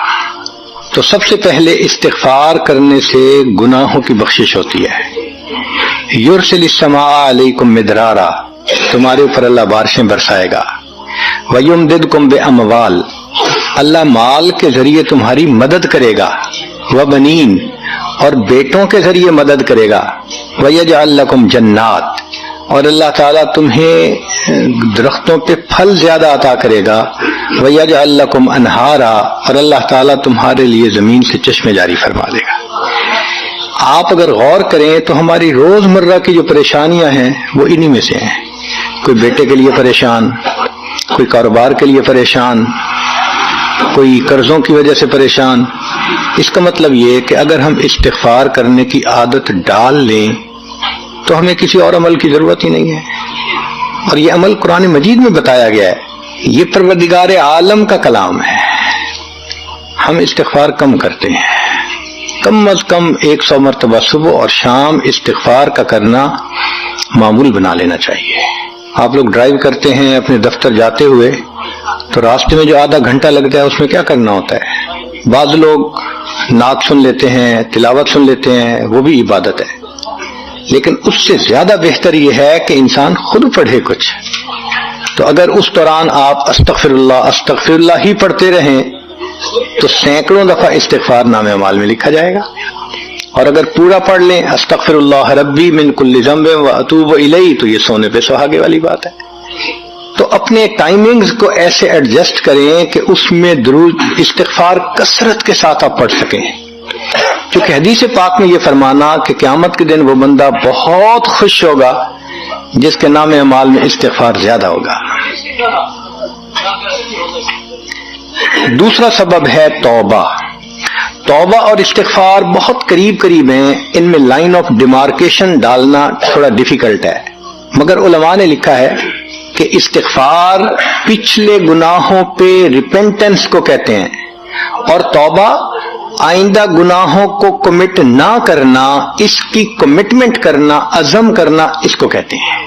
تو سب سے پہلے استغفار کرنے سے گناہوں کی بخشش ہوتی ہے۔ يُرْسِلِ السَّمَاءَ عَلَيْكُمْ مِدْرَارًا، تمہارے اوپر اللہ بارشیں برسائے گا۔ وَيُمْدِدْكُمْ بِأَمْوَالٍ، اللہ مال کے ذریعے تمہاری مدد کرے گا۔ وَبَنِينَ، اور بیٹوں کے ذریعے مدد کرے گا۔ وَيَجْعَلْ لَكُمْ جَنَّاتٍ، اور اللہ تعالیٰ تمہیں درختوں پہ پھل زیادہ عطا کرے گا۔ وَيَجْعَلْ لَكُمْ أَنْهَارًا، اور اللہ تعالیٰ تمہارے لیے زمین سے چشمے جاری فرما دے گا۔ آپ اگر غور کریں تو ہماری روز مرہ کی جو پریشانیاں ہیں وہ انہی میں سے ہیں۔ کوئی بیٹے کے لیے پریشان، کوئی کاروبار کے لیے پریشان، کوئی قرضوں کی وجہ سے پریشان۔ اس کا مطلب یہ کہ اگر ہم استغفار کرنے کی عادت ڈال لیں تو ہمیں کسی اور عمل کی ضرورت ہی نہیں ہے۔ اور یہ عمل قرآن مجید میں بتایا گیا ہے، یہ پروردگار عالم کا کلام ہے۔ ہم استغفار کم کرتے ہیں، کم از کم 100 مرتبہ صبح اور شام استغفار کا کرنا معمول بنا لینا چاہیے۔ آپ لوگ ڈرائیو کرتے ہیں اپنے دفتر جاتے ہوئے تو راستے میں جو آدھا گھنٹہ لگتا ہے اس میں کیا کرنا ہوتا ہے؟ بعض لوگ نعت سن لیتے ہیں، تلاوت سن لیتے ہیں، وہ بھی عبادت ہے، لیکن اس سے زیادہ بہتر یہ ہے کہ انسان خود پڑھے کچھ۔ تو اگر اس دوران آپ استغفر اللہ ہی پڑھتے رہیں تو سینکڑوں دفعہ استغفار نامہ اعمال میں لکھا جائے گا، اور اگر پورا پڑھ لیں استغفر اللہ ربی من کل ذنب و اتوب الیہ تو یہ سونے پہ سہاگے والی بات ہے۔ تو اپنے ٹائمنگز کو ایسے ایڈجسٹ کریں کہ اس میں درود استغفار کثرت کے ساتھ آپ پڑھ سکیں، کیونکہ حدیث پاک میں یہ فرمانا کہ قیامت کے دن وہ بندہ بہت خوش ہوگا جس کے نام اعمال میں استغفار زیادہ ہوگا۔ دوسرا سبب ہے توبہ۔ توبہ اور استغفار بہت قریب قریب ہیں، ان میں لائن آف ڈیمارکیشن ڈالنا تھوڑا ڈیفیکلٹ ہے، مگر علماء نے لکھا ہے کہ استغفار پچھلے گناہوں پہ ریپینٹنس کو کہتے ہیں، اور توبہ آئندہ گناہوں کو کمٹ نہ کرنا، اس کی کمٹمنٹ کرنا، عزم کرنا، اس کو کہتے ہیں۔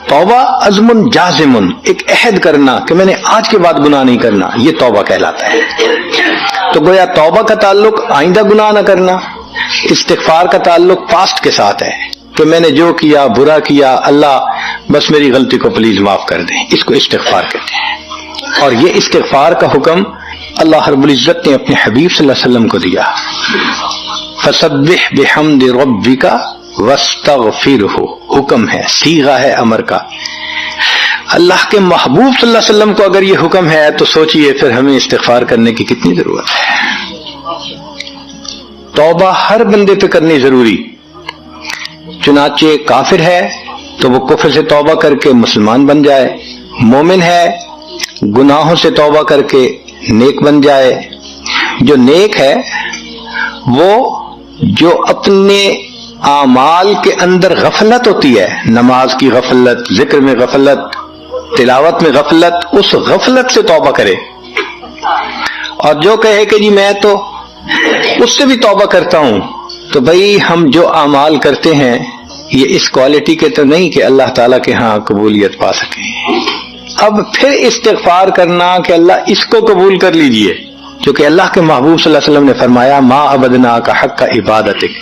توبہ عزم جازم، ایک عہد کرنا کہ میں نے آج کے بعد گناہ نہیں کرنا، یہ توبہ کہلاتا ہے۔ تو گویا توبہ کا تعلق آئندہ گناہ نہ کرنا، استغفار کا تعلق پاسٹ کے ساتھ ہے کہ میں نے جو کیا برا کیا، اللہ بس میری غلطی کو پلیز معاف کر دیں، اس کو استغفار کہتے ہیں۔ اور یہ استغفار کا حکم اللہ رب العزت نے اپنے حبیب صلی اللہ علیہ وسلم کو دیا، فسبح بحمد ربک واستغفرہ، حکم ہے، صیغہ ہے امر کا۔ اللہ کے محبوب صلی اللہ علیہ وسلم کو اگر یہ حکم ہے تو سوچئے پھر ہمیں استغفار کرنے کی کتنی ضرورت ہے۔ توبہ ہر بندے پہ کرنی ضروری، چنانچہ کافر ہے تو وہ کفر سے توبہ کر کے مسلمان بن جائے، مومن ہے گناہوں سے توبہ کر کے نیک بن جائے۔ جو نیک ہے وہ جو اپنے اعمال کے اندر غفلت ہوتی ہے، نماز کی غفلت، ذکر میں غفلت، تلاوت میں غفلت، اس غفلت سے توبہ کرے، اور جو کہے کہ جی میں تو اس سے بھی توبہ کرتا ہوں، تو بھائی ہم جو اعمال کرتے ہیں یہ اس کوالٹی کے تو نہیں کہ اللہ تعالیٰ کے ہاں قبولیت پا سکیں۔ اب پھر استغفار کرنا کہ اللہ اس کو قبول کر لیجئے، جو کہ اللہ کے محبوب صلی اللہ علیہ وسلم نے فرمایا ما عبدنا کا حق کا عبادتک،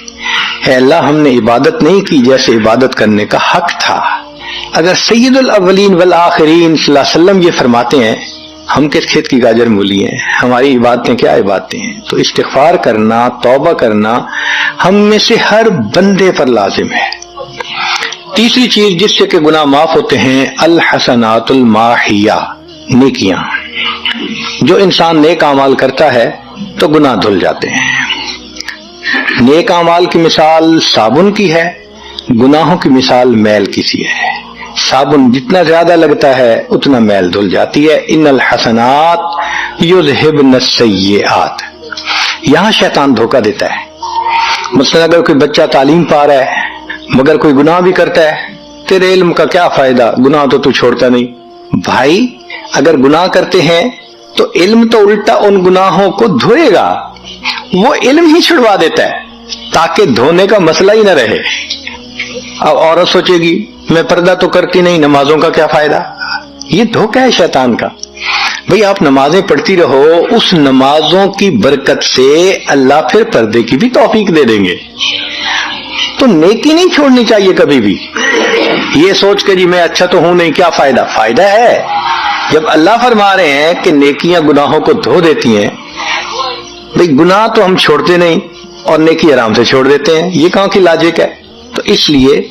ہے اللہ ہم نے عبادت نہیں کی جیسے عبادت کرنے کا حق تھا۔ اگر سید الاولین والآخرین صلی اللہ علیہ وسلم یہ فرماتے ہیں، ہم کس کھیت کی گاجر مولی ہیں، ہماری عبادتیں کیا عبادتیں ہیں؟ تو استغفار کرنا، توبہ کرنا ہم میں سے ہر بندے پر لازم ہے۔ تیسری چیز جس سے کہ گناہ معاف ہوتے ہیں، الحسنات الماحیہ، نیکیاں۔ جو انسان نیک اعمال کرتا ہے تو گناہ دھل جاتے ہیں۔ نیک اعمال کی مثال صابن کی ہے، گناہوں کی مثال میل کی سی ہے۔ صابن جتنا زیادہ لگتا ہے اتنا میل دھل جاتی ہے۔ ان الحسنات یذہبن السیئات، یہاں شیطان دھوکہ دیتا ہے۔ مثلا اگر کوئی بچہ تعلیم پا رہا ہے مگر کوئی گناہ بھی کرتا ہے، تیرے علم کا کیا فائدہ، گناہ تو چھوڑتا نہیں۔ بھائی اگر گناہ کرتے ہیں تو علم تو الٹا ان گناہوں کو دھوئے گا، وہ علم ہی چھڑوا دیتا ہے تاکہ دھونے کا مسئلہ ہی نہ رہے۔ اب عورت سوچے گی میں پردہ تو کرتی نہیں، نمازوں کا کیا فائدہ؟ یہ دھوکہ ہے شیطان کا۔ بھئی آپ نمازیں پڑھتی رہو، اس نمازوں کی برکت سے اللہ پھر پردے کی بھی توفیق دے دیں گے۔ تو نیکی نہیں چھوڑنی چاہیے کبھی بھی، یہ سوچ کے جی میں اچھا تو ہوں نہیں، کیا فائدہ؟ فائدہ ہے۔ جب اللہ فرما رہے ہیں کہ نیکیاں گناہوں کو دھو دیتی ہیں، بھئی گناہ تو ہم چھوڑتے نہیں اور نیکی آرام سے چھوڑ دیتے ہیں، یہ کہاں کی لاجک ہے؟ تو اس لیے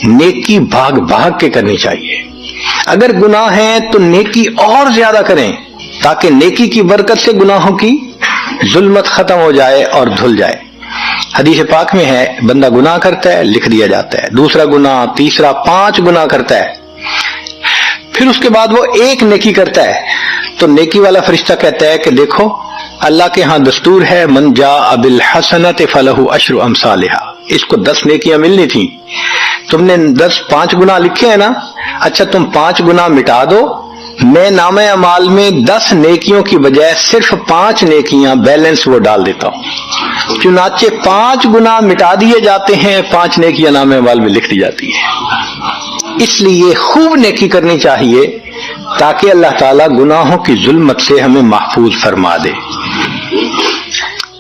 نیکی بھاگ بھاگ کے کرنی چاہیے۔ اگر گناہ ہیں تو نیکی اور زیادہ کریں تاکہ نیکی کی برکت سے گناہوں کی ظلمت ختم ہو جائے اور دھل جائے۔ حدیث پاک میں ہے بندہ گناہ کرتا ہے لکھ دیا جاتا ہے، دوسرا گناہ، تیسرا، 5 گناہ کرتا ہے، پھر اس کے بعد وہ ایک نیکی کرتا ہے تو نیکی والا فرشتہ کہتا ہے کہ دیکھو اللہ کے ہاں دستور ہے من جاء بالحسنۃ فلہ عشر امثالھا، اس کو 10 نیکیاں ملنی تھیں، تم نے 5 گناہ لکھے ہیں نا، اچھا تم 5 گناہ مٹا دو، میں نام اعمال میں 10 نیکیوں کی بجائے صرف 5 نیکیاں بیلنس وہ ڈال دیتا ہوں، چنانچہ 5 گناہ مٹا دیے جاتے ہیں، 5 نیکیاں نام اعمال میں لکھ دی جاتی ہیں۔ اس لیے خوب نیکی کرنی چاہیے تاکہ اللہ تعالیٰ گناہوں کی ظلمت سے ہمیں محفوظ فرما دے۔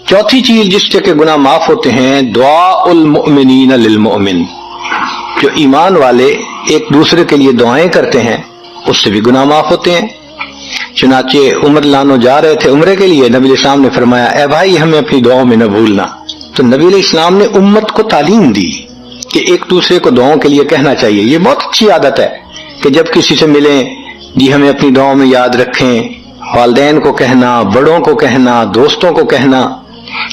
چوتھی چیز جس سے کہ گناہ معاف ہوتے ہیں، دعاء المؤمنین للمؤمن، جو ایمان والے ایک دوسرے کے لیے دعائیں کرتے ہیں اس سے بھی گناہ معاف ہوتے ہیں۔ چنانچہ عمر لانو جا رہے تھے عمرے کے لیے، نبی علیہ السلام نے فرمایا اے بھائی ہمیں اپنی دعاؤں میں نہ بھولنا، تو نبی علیہ السلام نے امت کو تعلیم دی کہ ایک دوسرے کو دعاؤں کے لیے کہنا چاہیے۔ یہ بہت اچھی عادت ہے کہ جب کسی سے ملیں جی ہمیں اپنی دعاؤں میں یاد رکھیں، والدین کو کہنا، بڑوں کو کہنا، دوستوں کو کہنا،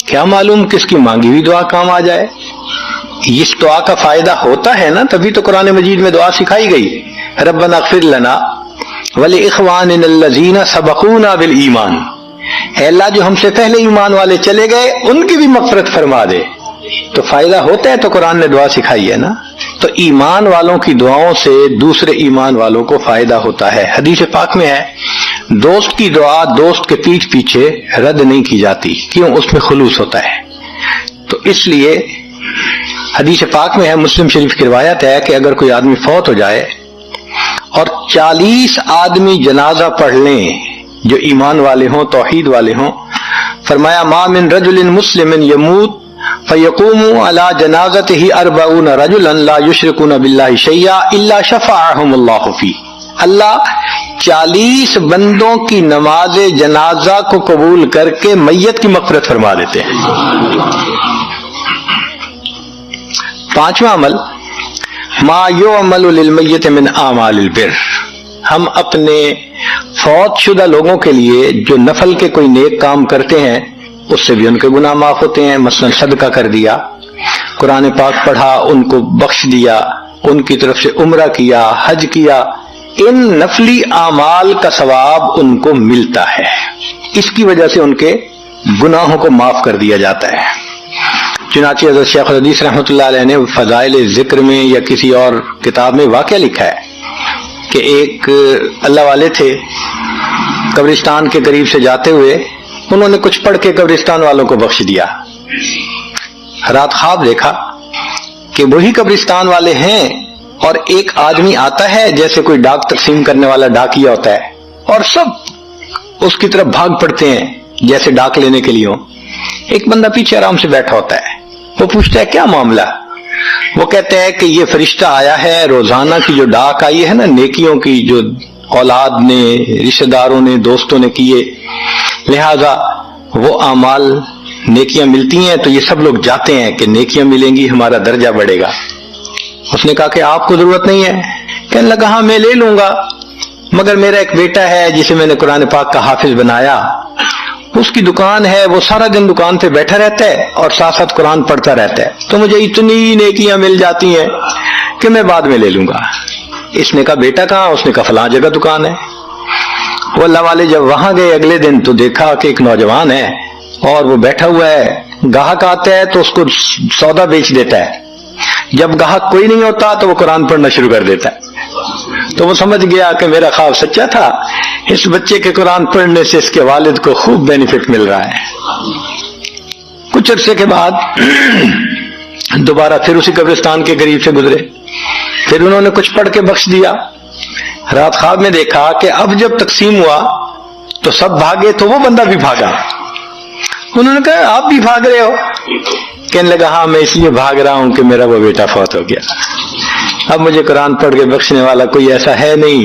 کیا معلوم کس کی مانگی ہوئی دعا کام آ جائے۔ اس دعا کا فائدہ ہوتا ہے نا، تبھی تو قرآن مجید میں دعا سکھائی گئی، ربنا اغفر لنا ولاخواننا الذین سبقونا بالایمان، اے اللہ جو ہم سے پہلے ایمان والے چلے گئے ان کی بھی مغفرت فرما دے۔ تو فائدہ ہوتا ہے تو قرآن نے دعا سکھائی ہے نا۔ تو ایمان والوں کی دعاؤں سے دوسرے ایمان والوں کو فائدہ ہوتا ہے۔ حدیث پاک میں ہے دوست کی دعا دوست کے پیٹھ پیچھے رد نہیں کی جاتی، کیوں؟ اس میں خلوص ہوتا ہے۔ تو اس لیے حدیث پاک میں ہے، مسلم شریف کی روایت ہے کہ اگر کوئی آدمی فوت ہو جائے اور 40 آدمی جنازہ پڑھ لیں جو ایمان والے ہوں، توحید والے ہوں، فرمایا ما من رجل مسلم یموت فیقوم علی جنازتہ 40 رجلا لا یشرکون باللہ شیئا الا شفعهم اللہ فی، اللہ 40 بندوں کی نماز جنازہ کو قبول کر کے میت کی مغفرت فرما دیتے ہیں۔ 5واں عمل ما یعمل للمیت من اعمال البر، ہم اپنے فوت شدہ لوگوں کے لیے جو نفل کے کوئی نیک کام کرتے ہیں اس سے بھی ان کے گناہ معاف ہوتے ہیں۔ مثلا صدقہ کر دیا، قرآن پاک پڑھا، ان کو بخش دیا، ان کی طرف سے عمرہ کیا، حج کیا، ان نفلی اعمال کا ثواب ان کو ملتا ہے، اس کی وجہ سے ان کے گناہوں کو معاف کر دیا جاتا ہے۔ چنانچہ حضرت شیخ الحدیث رحمۃ اللہ علیہ نے فضائل ذکر میں یا کسی اور کتاب میں واقعہ لکھا ہے کہ ایک اللہ والے تھے، قبرستان کے قریب سے جاتے ہوئے انہوں نے کچھ پڑھ کے قبرستان والوں کو بخش دیا۔ رات خواب دیکھا کہ وہی قبرستان والے ہیں اور ایک آدمی آتا ہے جیسے کوئی ڈاک تقسیم کرنے والا ڈاکیا ہوتا ہے، اور سب اس کی طرف بھاگ پڑتے ہیں جیسے ڈاک لینے کے لیے ہو۔ ایک بندہ پیچھے آرام سے بیٹھا ہوتا ہے، وہ پوچھتا ہے کیا معاملہ؟ وہ کہتے ہیں کہ یہ فرشتہ آیا ہے، روزانہ کی جو ڈاک آئی ہے نا نیکیوں کی، جو اولاد نے، رشتہ داروں نے، دوستوں نے کیے، لہذا وہ اعمال نیکیاں ملتی ہیں تو یہ سب لوگ جاتے ہیں کہ نیکیاں ملیں گی، ہمارا درجہ بڑھے گا۔ اس نے کہا کہ آپ کو ضرورت نہیں ہے؟ کہنے لگا ہاں میں لے لوں گا، مگر میرا ایک بیٹا ہے جسے میں نے قرآن پاک کا حافظ بنایا، اس کی دکان ہے، وہ سارا دن دکان پہ بیٹھا رہتا ہے اور ساتھ ساتھ قرآن پڑھتا رہتا ہے، تو مجھے اتنی نیکیاں مل جاتی ہیں کہ میں بعد میں لے لوں گا۔ اس نے کہا بیٹا کہاں؟ اس نے کہا فلاں جگہ دکان ہے۔ وہ اللہ والے جب وہاں گئے اگلے دن تو دیکھا کہ ایک نوجوان ہے اور وہ بیٹھا ہوا ہے، گاہک آتا ہے تو اس کو سودا بیچ دیتا ہے، جب گاہک کوئی نہیں ہوتا تو وہ قرآن پڑھنا شروع کر دیتا ہے۔ تو وہ سمجھ گیا کہ میرا خواب سچا تھا، اس بچے کے قرآن پڑھنے سے اس کے والد کو خوب بینیفٹ مل رہا ہے۔ کچھ عرصے کے بعد دوبارہ پھر اسی قبرستان کے قریب سے گزرے، پھر انہوں نے کچھ پڑھ کے بخش دیا۔ رات خواب میں دیکھا کہ اب جب تقسیم ہوا تو سب بھاگے تو وہ بندہ بھی بھاگا۔ انہوں نے کہا آپ بھی بھاگ رہے ہو؟ کہنے لگا ہاں میں اس لیے بھاگ رہا ہوں کہ میرا وہ بیٹا فوت ہو گیا، اب مجھے قرآن پڑھ کے بخشنے والا کوئی ایسا ہے نہیں،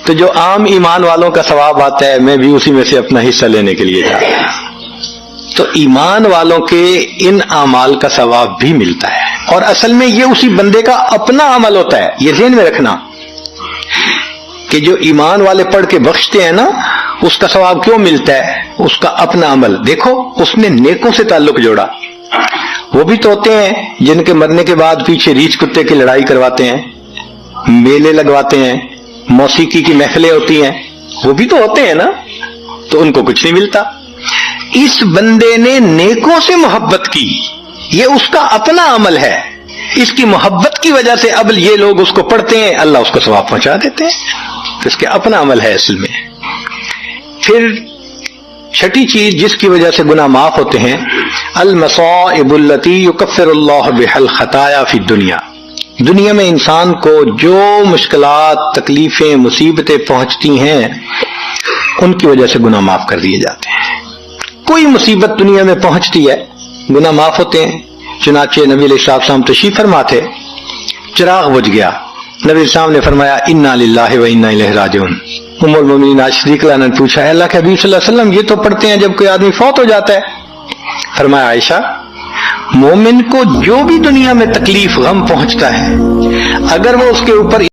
تو جو عام ایمان والوں کا ثواب آتا ہے میں بھی اسی میں سے اپنا حصہ لینے کے لیے جا رہا ہوں۔ تو ایمان والوں کے ان اعمال کا ثواب بھی ملتا ہے، اور اصل میں یہ اسی بندے کا اپنا عمل ہوتا ہے، یہ ذہن میں رکھنا کہ جو ایمان والے پڑھ کے بخشتے ہیں نا اس کا ثواب کیوں ملتا ہے؟ اس کا اپنا عمل۔ دیکھو اس نے نیکوں سے تعلق جوڑا، وہ بھی تو ہوتے ہیں جن کے مرنے کے بعد پیچھے ریچھ کتے کی لڑائی کرواتے ہیں، میلے لگواتے ہیں، موسیقی کی محفلیں ہوتی ہیں، وہ بھی تو ہوتے ہیں نا، تو ان کو کچھ نہیں ملتا۔ اس بندے نے نیکوں سے محبت کی، یہ اس کا اپنا عمل ہے، اس کی محبت کی وجہ سے اب یہ لوگ اس کو پڑھتے ہیں، اللہ اس کو ثواب پہنچا دیتے ہیں۔ تو اس کے اپنا عمل ہے اصل میں. پھر چھٹی چیز جس کی وجہ سے گناہ معاف ہوتے ہیں، المصائب التی یکفر اللہ بها الخطایا فی الدنیا. دنیا میں انسان کو جو مشکلات، تکلیفیں، مصیبتیں پہنچتی ہیں ان کی وجہ سے گناہ معاف کر دیے جاتے ہیں. کوئی مصیبت دنیا میں پہنچتی ہے گناہ معاف ہوتے ہیں. چنانچہ نبی علیہ السلام تشریف فرما تھے، چراغ بجھ گیا، نبی علیہ السلام نے فرمایا انا للہ و انا الیہ راجعون. ام المومنین عائشہ صدیقہ نے پوچھا، اللہ کے حبیب صلی اللہ علیہ وسلم یہ تو پڑھتے ہیں جب کوئی آدمی فوت ہو جاتا ہے. فرمایا عائشہ، مومن کو جو بھی دنیا میں تکلیف غم پہنچتا ہے اگر وہ اس کے اوپر